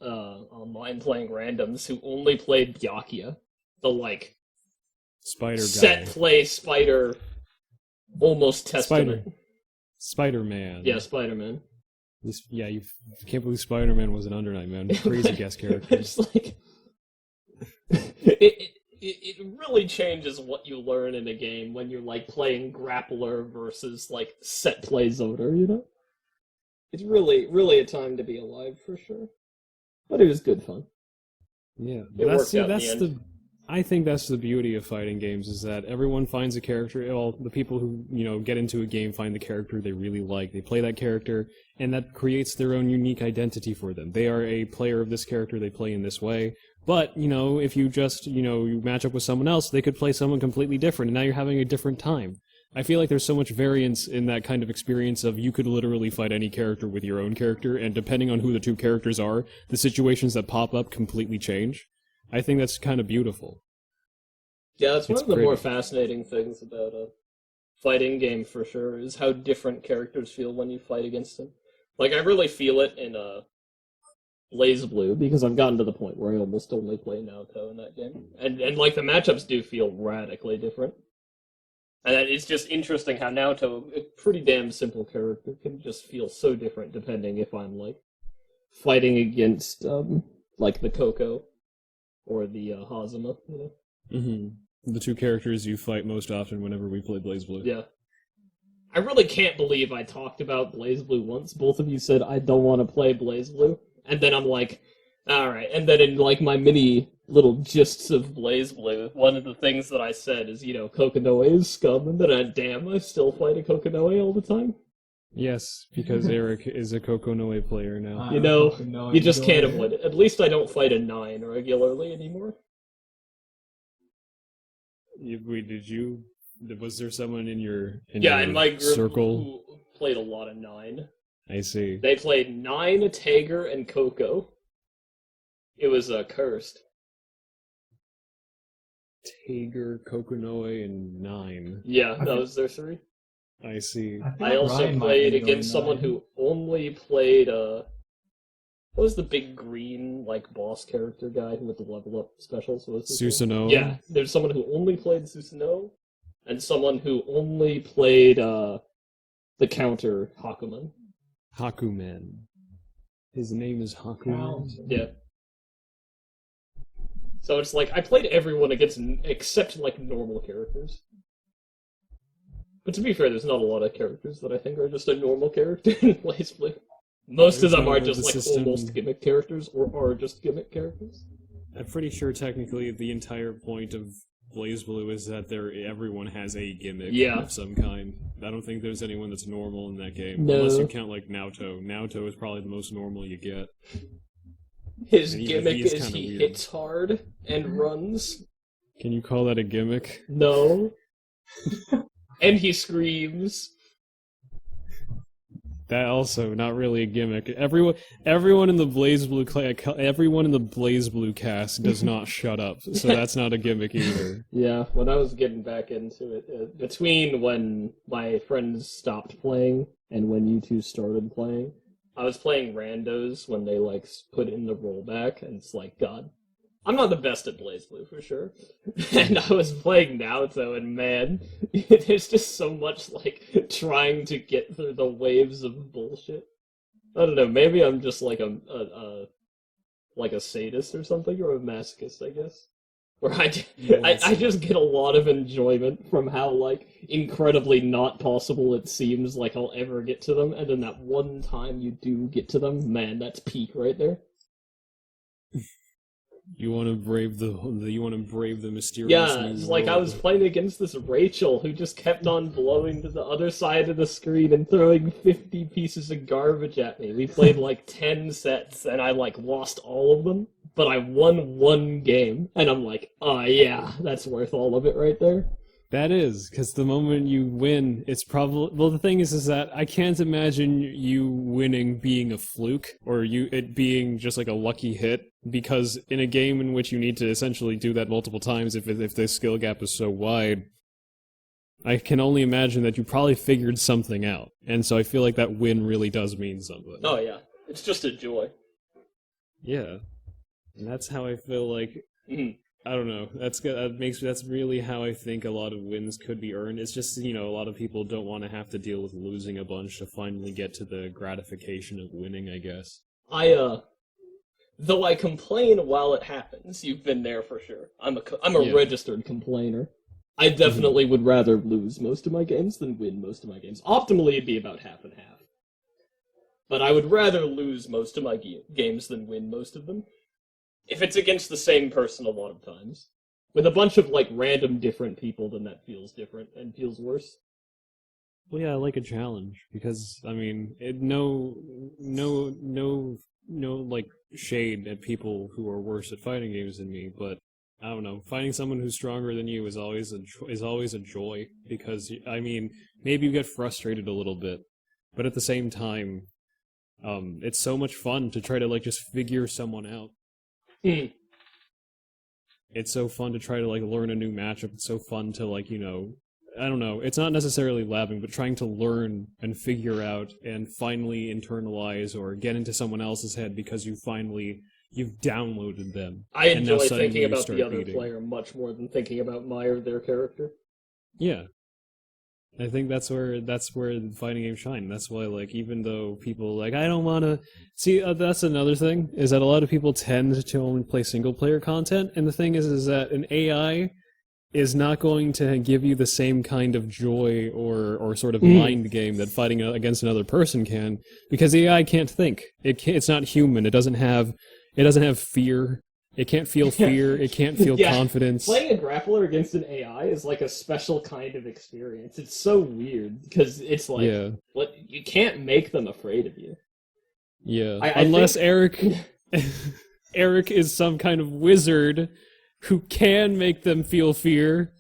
online playing randoms who only played Byakuya, the Spider set guy. play spider, almost testament. Spider-Man. Yeah, Spider-Man. Yeah, you can't believe Spider-Man was an Undernight, man. Crazy guest character. It's it really changes what you learn in a game when you're playing grappler versus set play Zoder, It's really a time to be alive for sure. But it was good fun. Yeah, It worked out in the end. I think that's the beauty of fighting games, is that everyone finds a character. Well, the people who get into a game find the character they really like. They play that character, and that creates their own unique identity for them. They are a player of this character. They play in this way. But if you just you match up with someone else, they could play someone completely different, and now you're having a different time. I feel like there's so much variance in that kind of experience of you could literally fight any character with your own character, and depending on who the two characters are, the situations that pop up completely change. I think that's kind of beautiful. Yeah, that's one It's of the more pretty. fascinating things about fighting game for sure is how different characters feel when you fight against them. Like I really feel it in Blaze Blue because I've gotten to the point where I almost only play Naoto in that game, and like the matchups do feel radically different. And it's just interesting how Naoto, a pretty damn simple character, can just feel so different depending if I'm like fighting against like the Coco or the Hazama. You know? The two characters you fight most often whenever we play BlazBlue. Yeah. I really can't believe I talked about BlazBlue once. Both of you said I don't want to play BlazBlue, and then I'm like, all right. And then in like my mini little gists of BlazBlue, one of the things that I said is, you know, Kokonoe is scum, and then I still fight a Kokonoe all the time. Yes, because Eric is a Kokonoe player now. You know, you just can't avoid it. At least I don't fight a 9 regularly anymore. Was there someone in your In your my group circle? who played a lot of 9. I see. They played 9, Tiger, and Coco. It was cursed. Tager, Kokonoe, and 9. Yeah, that was their 3. I see. I also played against someone who only played what was the big green like boss character guy with the level up specials? What was his name? Susanoo? Yeah, there's someone who only played Susanoo, and someone who only played the counter Hakuman. Hakuman. His name is Hakuman? Yeah. So it's like I played everyone except like normal characters. But to be fair, there's not a lot of characters that I think are just a normal character in BlazBlue. Most of them are just like almost gimmick characters or are just gimmick characters. I'm pretty sure technically the entire point of BlazBlue is that everyone has a gimmick of some kind. I don't think there's anyone that's normal in that game. No. Unless you count like Naoto. Naoto is probably the most normal you get. His gimmick is he hits hard and runs. Can you call that a gimmick? No. And he screams. That also not really a gimmick. Everyone in the BlazBlue cast does not shut up, so that's not a gimmick either. Yeah, when I was getting back into it, between when my friends stopped playing and when you two started playing, I was playing randos when they like put in the rollback, and it's like, God, I'm not the best at BlazBlue for sure. And I was playing Naoto, and man, there's just so much like trying to get through the waves of bullshit. I don't know. Maybe I'm just like a sadist or something, or a masochist, I guess. Where I just get a lot of enjoyment from how like incredibly not possible it seems like I'll ever get to them, and then that one time you do get to them, man, that's peak right there. You want to brave the mysterious. Yeah, it's like I was playing against this Rachel who just kept on blowing to the other side of the screen and throwing 50 pieces of garbage at me. We played like 10 sets and I like lost all of them, but I won one game, and I'm like, oh yeah, that's worth all of it right there. That is, because the moment you win, it's probably... Well, the thing is that I can't imagine you winning being a fluke, or it being just like a lucky hit, because in a game in which you need to essentially do that multiple times if the skill gap is so wide, I can only imagine that you probably figured something out. And so I feel like that win really does mean something. Oh yeah, it's just a joy. Yeah. And that's how I feel like... I don't know. That's really how I think a lot of wins could be earned. It's just, you know, a lot of people don't want to have to deal with losing a bunch to finally get to the gratification of winning, I guess. Though I complain while it happens, you've been there for sure. I'm a registered complainer. I definitely would rather lose most of my games than win most of my games. Optimally, it'd be about half and half. But I would rather lose most of my games than win most of them. If it's against the same person a lot of times. With a bunch of, like, random different people, then that feels different and feels worse. Well, yeah, I like a challenge, because, I mean, no, like, shade at people who are worse at fighting games than me, but, I don't know, finding someone who's stronger than you is always a joy, because, I mean, maybe you get frustrated a little bit, but at the same time, it's so much fun to try to, like, just figure someone out. It's so fun to try to like learn a new matchup. It's so fun to like, you know, I don't know, it's not necessarily labbing, but trying to learn and figure out and finally internalize or get into someone else's head because you've downloaded them. I and now enjoy suddenly thinking you about start the other beating. player much more than thinking about my or their character. Yeah. I think that's where the fighting games shine. That's why, like, even though people like, I don't want to see. That's another thing is that a lot of people tend to only play single player content, and the thing is that an AI is not going to give you the same kind of joy or sort of mind game that fighting against another person can, because the AI can't think. It's not human. It doesn't have fear. It can't feel fear. It can't feel Yeah. confidence. Playing a grappler against an AI is like a special kind of experience. It's so weird because it's like, Yeah. what, you can't make them afraid of you. Yeah, I unless think- Eric is some kind of wizard who can make them feel fear.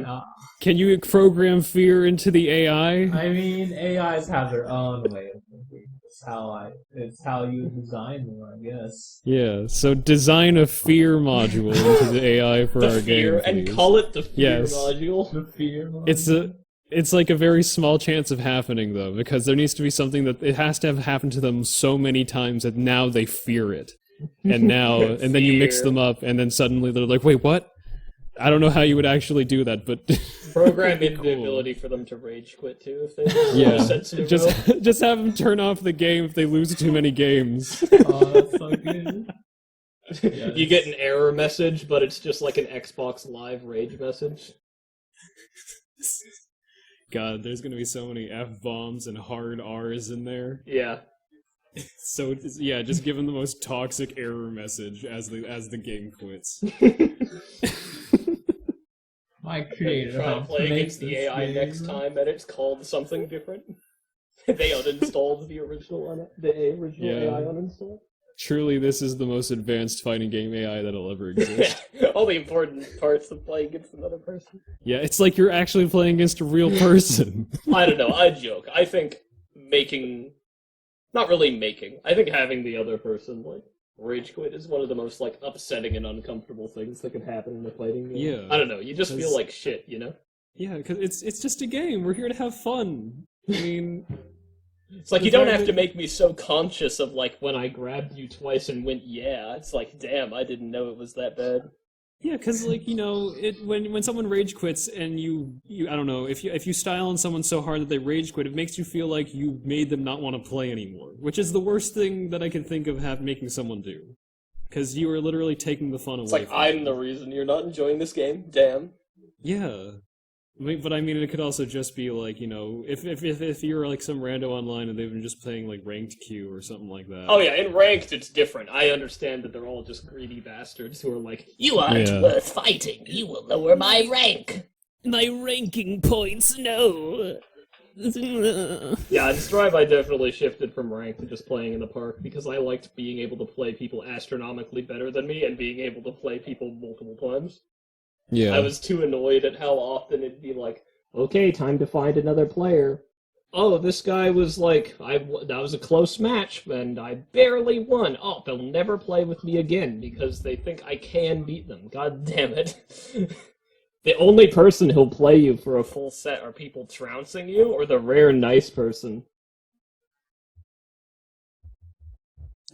Uh, Can you program fear into the AI? I mean, AIs have their own way of thinking. It's how you design them, I guess. Yeah, so design a fear module into the AI for The our fear, game. and please. call it the fear Yes. module. The fear. It's like a very small chance of happening though, because there needs to be something that it has to have happened to them so many times that now they fear it. And now and then you mix Fear. them up and then suddenly they're like, "Wait, what?" I don't know how you would actually do that, but Program in Cool. the ability for them to rage quit too if they yeah, lose sensitive just just have them turn off the game if they lose too many games. Oh, that's so good. will. You get an error message, but it's just like an Xbox Live rage message. God, there's gonna be so many F-bombs and hard R's in there. Yeah. So yeah, just give them the most toxic error message as the game quits. My creator Try to helped play make against the this AI game. next time, and it's called something different. They uninstalled the original Yeah. AI uninstalled. Truly, this is the most advanced fighting game AI that'll ever exist. All the important parts of playing against another person. Yeah, it's like you're actually playing against a real person. I don't know, I joke. I think not really making, I think having the other person, like, rage quit is one of the most, like, upsetting and uncomfortable things that could happen in a fighting game. Yeah. I don't know, you just feel 'Cause- like shit, you know? Yeah, because it's just a game. We're here to have fun. I mean, It's like, The you don't fact have to that- make me so conscious of, like, when I grabbed you twice and went, yeah. It's like, damn, I didn't know it was that bad. yeah, because like when someone rage quits and you I don't know if you style on someone so hard that they rage quit, it makes you feel like you made them not want to play anymore, which is the worst thing that I can think of making someone do, because you are literally taking the fun away. It's like, from I'm them. the reason you're not enjoying this game? Damn. Yeah. But I mean, it could also just be like, if you're like some rando online and they've been just playing like ranked queue or something like that. Oh yeah, in ranked it's different. I understand that they're all just greedy bastards who are like, you aren't Yeah. worth fighting. You will lower my rank. My ranking points, no. Yeah, in Strive I definitely shifted from ranked to just playing in the park because I liked being able to play people astronomically better than me and being able to play people multiple times. Yeah. I was too annoyed at how often it'd be like, okay, time to find another player. Oh, this guy was like, that was a close match, and I barely won. Oh, they'll never play with me again because they think I can beat them. God damn it. The only person who'll play you for a full set are people trouncing you, or the rare nice person.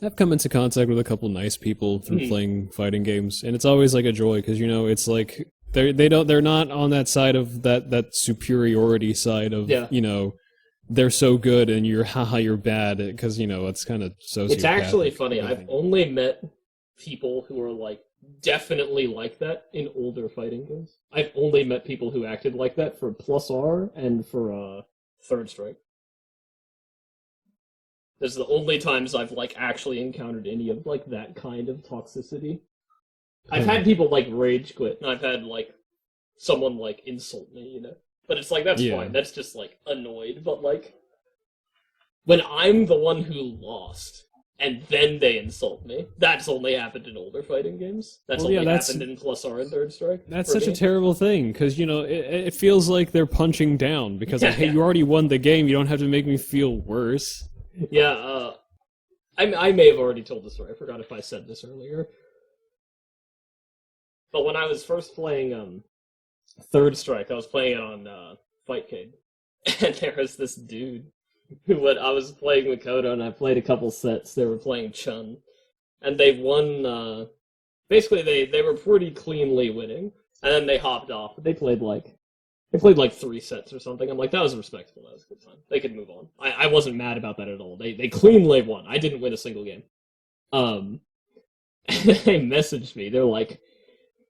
I've come into contact with a couple nice people through playing fighting games, and it's always like a joy because it's like they're not on that side of that superiority side of Yeah. they're so good and you're bad because it's kind of sociopathic. It's actually funny. I I've think. only met people who are like definitely like that in older fighting games. I've only met people who acted like that for Plus R and for Third Strike. Those are the only times I've like actually encountered any of like that kind of toxicity. I've had people like rage quit, and I've had like someone like insult me, But it's like that's Yeah. fine. That's just like annoyed. But like when I'm the one who lost, and then they insult me, that's only happened in older fighting games. That's Well, yeah, only that's- happened in Plus R and Third Strike. That's for such a me. terrible thing because it feels like they're punching down because like, hey, Yeah. you already won the game. You don't have to make me feel worse. Yeah, I may have already told the story. I forgot if I said this earlier. But when I was first playing Third Strike. I was playing it on Fightcade, and there was this dude who went. I was playing Makoto, and I played a couple sets. They were playing Chun, and they won. Basically, they were pretty cleanly winning, and then they hopped off. They played like 3 sets or something. I'm like, that was respectable. That was a good time. They could move on. I wasn't mad about that at all. They cleanly won. I didn't win a single game. They messaged me. They're like,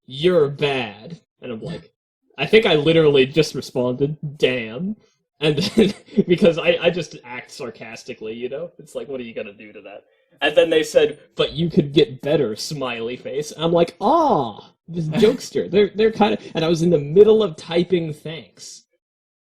"You're bad," and I'm like, I think I literally just responded, "Damn," and then because I just act sarcastically, you know. It's like, what are you gonna do to that? And then they said, "But you could get better," smiley face. I'm like, this jokester. They're kind of, and I was in the middle of typing thanks,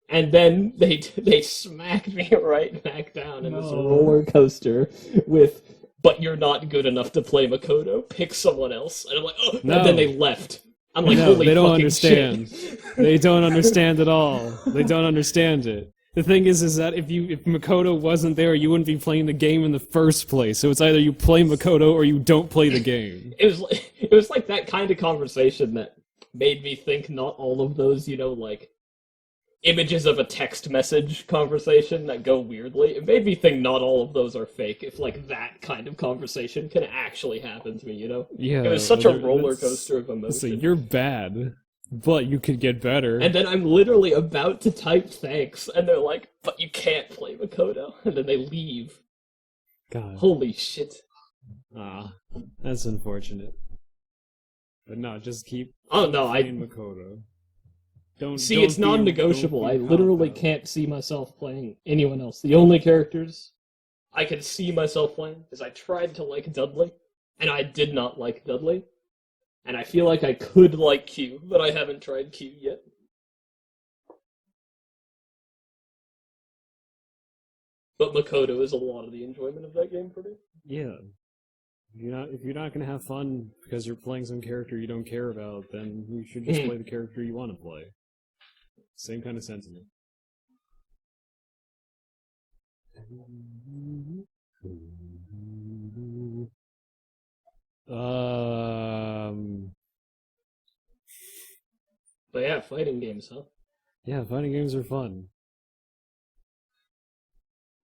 and then they smacked me right back down in this No. roller coaster with, "But you're not good enough to play Makoto. Pick someone else." And I'm like, oh, No. and then they left. I'm like, No, holy they don't fucking understand. shit. They don't understand at all. They don't understand it. The thing is that if Makoto wasn't there, you wouldn't be playing the game in the first place. So it's either you play Makoto or you don't play the game. It was like that kind of conversation that made me think not all of those, you know, like images of a text message conversation that go weirdly. It made me think not all of those are fake. If like that kind of conversation can actually happen to me, you know. Yeah, It was such a but roller that's- coaster of So emotion. you're bad, but you could get better. And then I'm literally about to type thanks, and they're like, "But you can't play Makoto," and then they leave. God, Holy shit! that's unfortunate. But no, just keep Oh no, playing Makoto. Don't See, it's non-negotiable. I literally can't see myself playing anyone else. The only characters I could see myself playing is I tried to like Dudley, and I did not like Dudley. And I feel like I could like Q, but I haven't tried Q yet. But Makoto is a lot of the enjoyment of that game for me. Yeah. If you're not gonna have fun because you're playing some character you don't care about, then you should just play the character you want to play. Same kind of sentiment. But yeah, fighting games, huh? Yeah, fighting games are fun.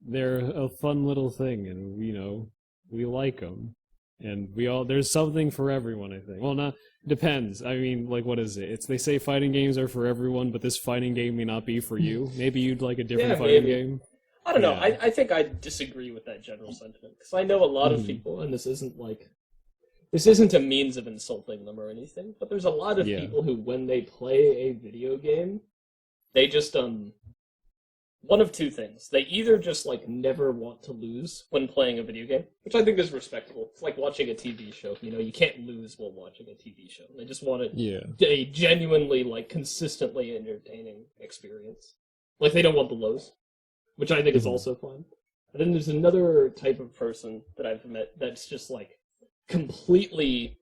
They're a fun little thing, and we like them. And there's something for everyone, I think. Well, not depends. I mean, like, what is it? They say fighting games are for everyone, but this fighting game may not be for you. Maybe you'd like a different Yeah, fighting maybe. game. I don't know. Yeah. I think I disagree with that general sentiment because I know a lot of Mhm. people, and this isn't a means of insulting them or anything, but there's a lot of Yeah. people who, when they play a video game, they just one of two things. They either just like never want to lose when playing a video game, which I think is respectable. It's like watching a TV show. You know, you can't lose while watching a TV show. They just want it Yeah. a genuinely, like, consistently entertaining experience. Like, they don't want the lows, which I think is Mhm. also fine. And then there's another type of person that I've met that's just, like, completely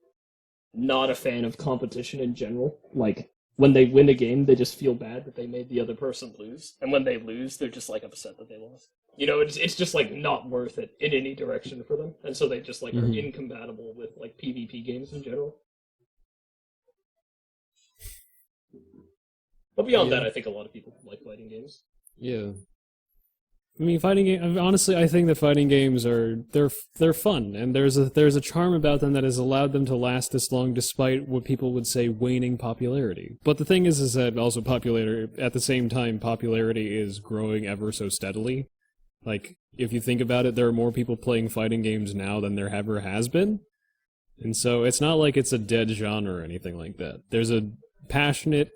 not a fan of competition in general. Like, when they win a game, they just feel bad that they made the other person lose. And when they lose, they're just, like, upset that they lost. You know, it's just, like, not worth it in any direction for them. And so they just, like, are Mhm. incompatible with, like, PvP games in general. But beyond Yeah. that, I think a lot of people like fighting games. Yeah. I mean, honestly, I think that fighting games they're fun, and there's a charm about them that has allowed them to last this long, despite what people would say waning popularity. But the thing is that also at the same time, popularity is growing ever so steadily. Like, if you think about it, there are more people playing fighting games now than there ever has been, and so it's not like it's a dead genre or anything like that. There's a passionate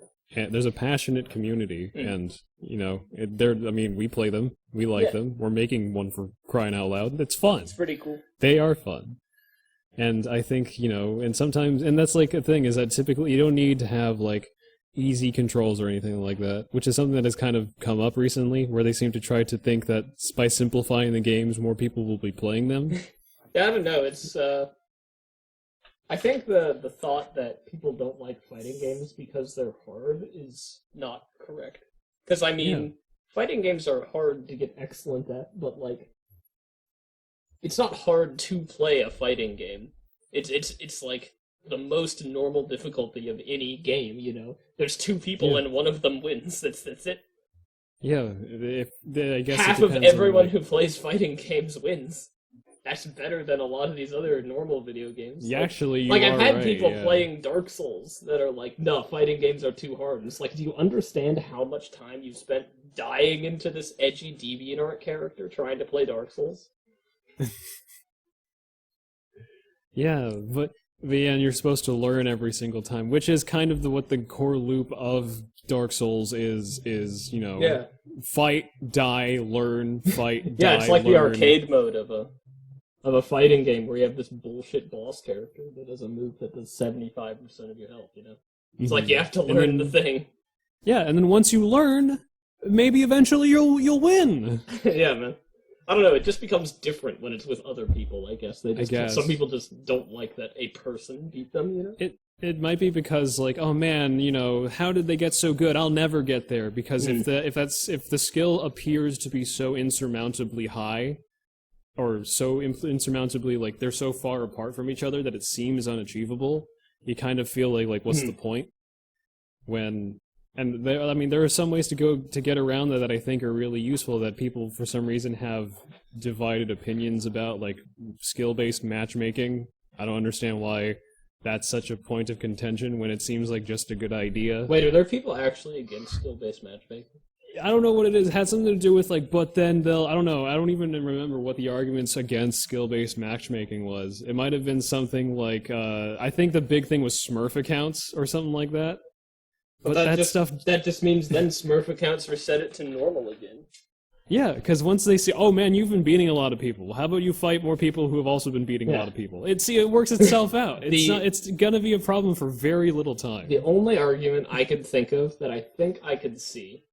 community, and we play them, we like Yeah. them. We're making one for crying out loud. It's fun. It's pretty cool. They are fun, and I think and that's like a thing is that typically you don't need to have like easy controls or anything like that, which is something that has kind of come up recently, where they seem to try to think that by simplifying the games, more people will be playing them. Yeah, I don't know. It's I think the thought that people don't like fighting games because they're hard is not correct. Because I mean, fighting games are hard to get excellent at, but like, it's not hard to play a fighting game. It's like the most normal difficulty of any game, you know? There's two people Yeah. and one of them wins. That's it. Yeah, I guess Half it of depends on, everyone like- who plays fighting games wins. That's better than a lot of these other normal video games. Yeah, Like- actually, you Like, I've are had right, people yeah. playing Dark Souls that are like, no, fighting games are too hard. And it's like, do you understand how much time you've spent dying into this edgy DeviantArt character trying to play Dark Souls? Yeah, but yeah, and you're supposed to learn every single time, which is kind of what the core loop of Dark Souls is, you know, fight, die, learn, fight, die, Yeah, it's like the learn. arcade mode of a fighting game where you have this bullshit boss character that does a move that does 75% of your health, you know? It's like you have to And learn then- the thing. Yeah, and then once you learn, maybe eventually you'll win. Yeah, man. I don't know, it just becomes different when it's with other people, I guess. guess. Some people just don't like that a person beat them, you know? It might be because like, oh man, you know, how did they get so good? I'll never get there because if the skill appears to be so insurmountably high, or so insurmountably like they're so far apart from each other that it seems unachievable, you kind of feel like what's the point? And there are some ways to get around that I think are really useful that people for some reason have divided opinions about, like skill-based matchmaking. I don't understand why that's such a point of contention when it seems like just a good idea. Wait, are there people actually against skill-based matchmaking? I don't know what it is. It had something to do with like, but then I don't know. I don't even remember what the arguments against skill-based matchmaking was. It might have been something like, I think the big thing was Smurf accounts or something like that. But that just means then Smurf accounts reset it to normal again. Yeah, because once they see, oh man, you've been beating a lot of people. Well, how about you fight more people who have also been beating a lot of people? It works itself out. It's gonna be a problem for very little time. The only argument I could think of that I think I could see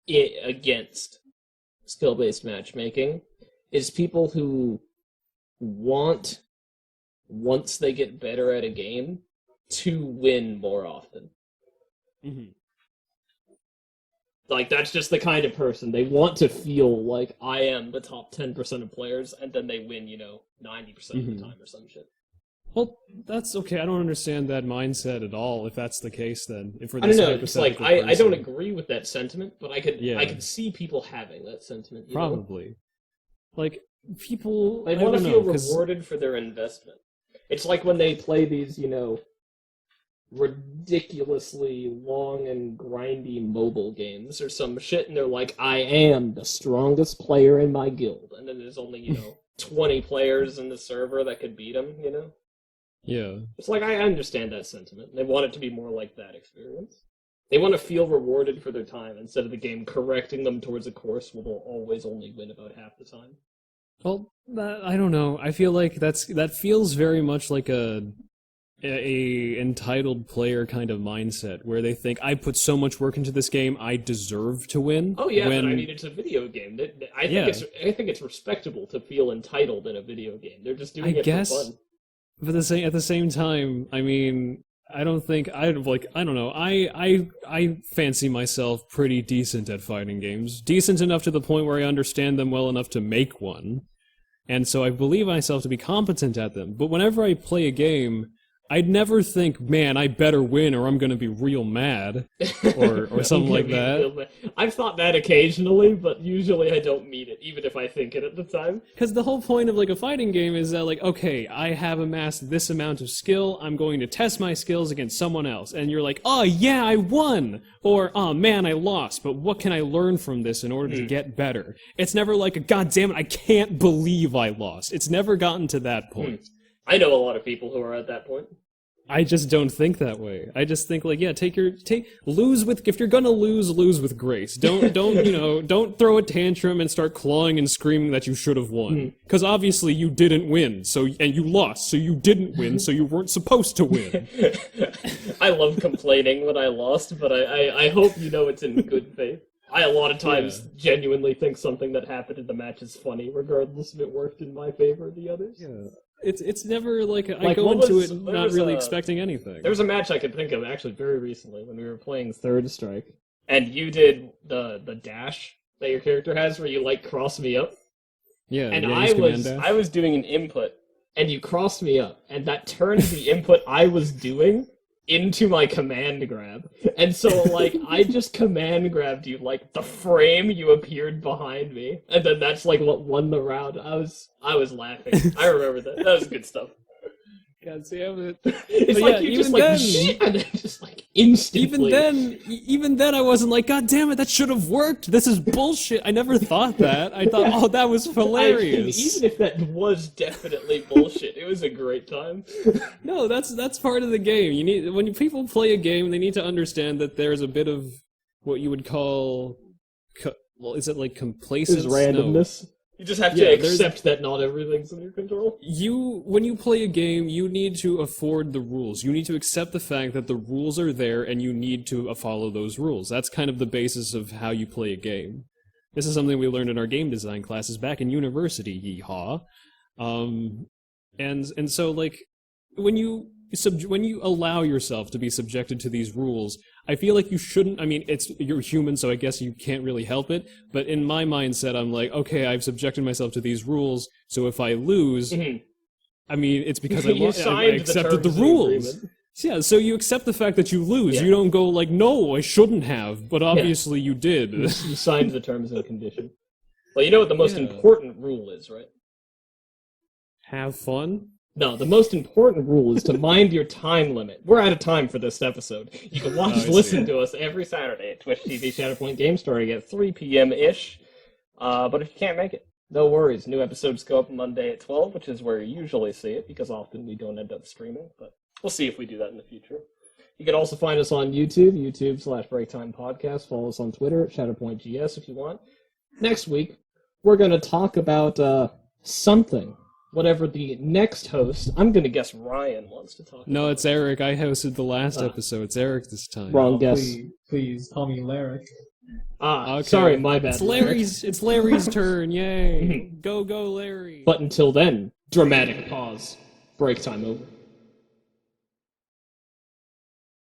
against skill-based matchmaking is people who want, once they get better at a game, to win more often. Mhm. Like, that's just the kind of person. They want to feel like I am the top 10% of players, and then they win, 90% of the time or some shit. Well, that's okay. I don't understand that mindset at all. If that's the case, then if we're I don't know. It's like I don't agree with that sentiment, but I could see people having that sentiment. You know? Probably, like people. They I want to don't feel know, 'cause- rewarded for their investment. It's like when they play these, ridiculously long and grindy mobile games or some shit, and they're like, I am the strongest player in my guild, and then there's only 20 players in the server that could beat them. Yeah. It's like, I understand that sentiment. They want it to be more like that experience. They want to feel rewarded for their time instead of the game correcting them towards a course where they'll always only win about half the time. Well, I don't know. I feel like that feels very much like a entitled player kind of mindset where they think I put so much work into this game, I deserve to win. Oh yeah, but I mean it's a video game. I think it's respectable to feel entitled in a video game. They're just doing it for fun. But at the same time, I mean, I don't know. I fancy myself pretty decent at fighting games. Decent enough to the point where I understand them well enough to make one. And so I believe myself to be competent at them. But whenever I play a game, I'd never think, man, I better win or I'm going to be real mad or something like that. I've thought that occasionally, but usually I don't mean it, even if I think it at the time. Because the whole point of like a fighting game is that like, okay, I have amassed this amount of skill, I'm going to test my skills against someone else. And you're like, oh yeah, I won! Or, oh man, I lost, but what can I learn from this in order to get better? It's never like, god damn it, I can't believe I lost. It's never gotten to that point. I know a lot of people who are at that point. I just don't think that way. I just think like, yeah, lose with, if you're gonna lose with grace. Don't don't throw a tantrum and start clawing and screaming that you should have won. Because obviously you didn't win, and you lost, so you didn't win, so you weren't supposed to win. I love complaining when I lost, but I hope it's in good faith. I a lot of times genuinely think something that happened in the match is funny, regardless if it worked in my favor or the others. Yeah. It's never like I go into it not really expecting anything. There was a match I could think of actually very recently when we were playing Third Strike, and you did the dash that your character has where you like cross me up. Yeah, and yeah, I was doing an input, and you crossed me up, and that turned the input I was doing into my command grab. And so, like, I just command grabbed you, like, the frame you appeared behind me, and then that's, like, what won the round. I was laughing. I remember that. That was good stuff. God damn it. It's But like yeah, you even just, like, then- shit, and then just, like, instantly. Even then, I wasn't like, God damn it, that should have worked. This is bullshit. I never thought that. I thought, oh, that was I mean, hilarious. even if that was definitely bullshit, it was a great time. No, that's part of the game. You need when people play a game, they need to understand that there's a bit of what you would call, well, is it like complacence? There's randomness. You just have to Yeah, there's- accept that not everything's in your control. When you play a game, you need to afford the rules. You need to accept the fact that the rules are there, and you need to follow those rules. That's kind of the basis of how you play a game. This is something we learned in our game design classes back in university. Yeehaw! And so like when you allow yourself to be subjected to these rules, I feel like you shouldn't. I mean, you're human, so I guess you can't really help it. But in my mindset, I'm like, okay, I've subjected myself to these rules, so if I lose, I mean, it's because I You I signed the accepted the terms of rules. agreement. Yeah, so you accept the fact that you lose. Yeah. You don't go like, no, I shouldn't have, but obviously you did. You signed the terms and conditions. Well, you know what the most Yeah. important rule is, right? Have fun. No, the most important rule is to mind your time limit. We're out of time for this episode. You can watch, Oh, I see. listen to us every Saturday at Twitch TV Shatterpoint Game starting at 3 p.m.-ish. But if you can't make it, no worries. New episodes go up Monday at 12, which is where you usually see it, because often we don't end up streaming. But we'll see if we do that in the future. You can also find us on YouTube, YouTube/Breaktime Podcast. Follow us on Twitter at ShatterpointGS if you want. Next week, we're going to talk about something. Whatever the next host, I'm going to guess Ryan wants to talk No, about. it's Eric. I hosted the last episode. It's Eric this time. Wrong guess. Please call me Lyric. Okay. Sorry, my bad. It's Larry's turn. Yay! Go, Larry. But until then, dramatic pause. Break time over.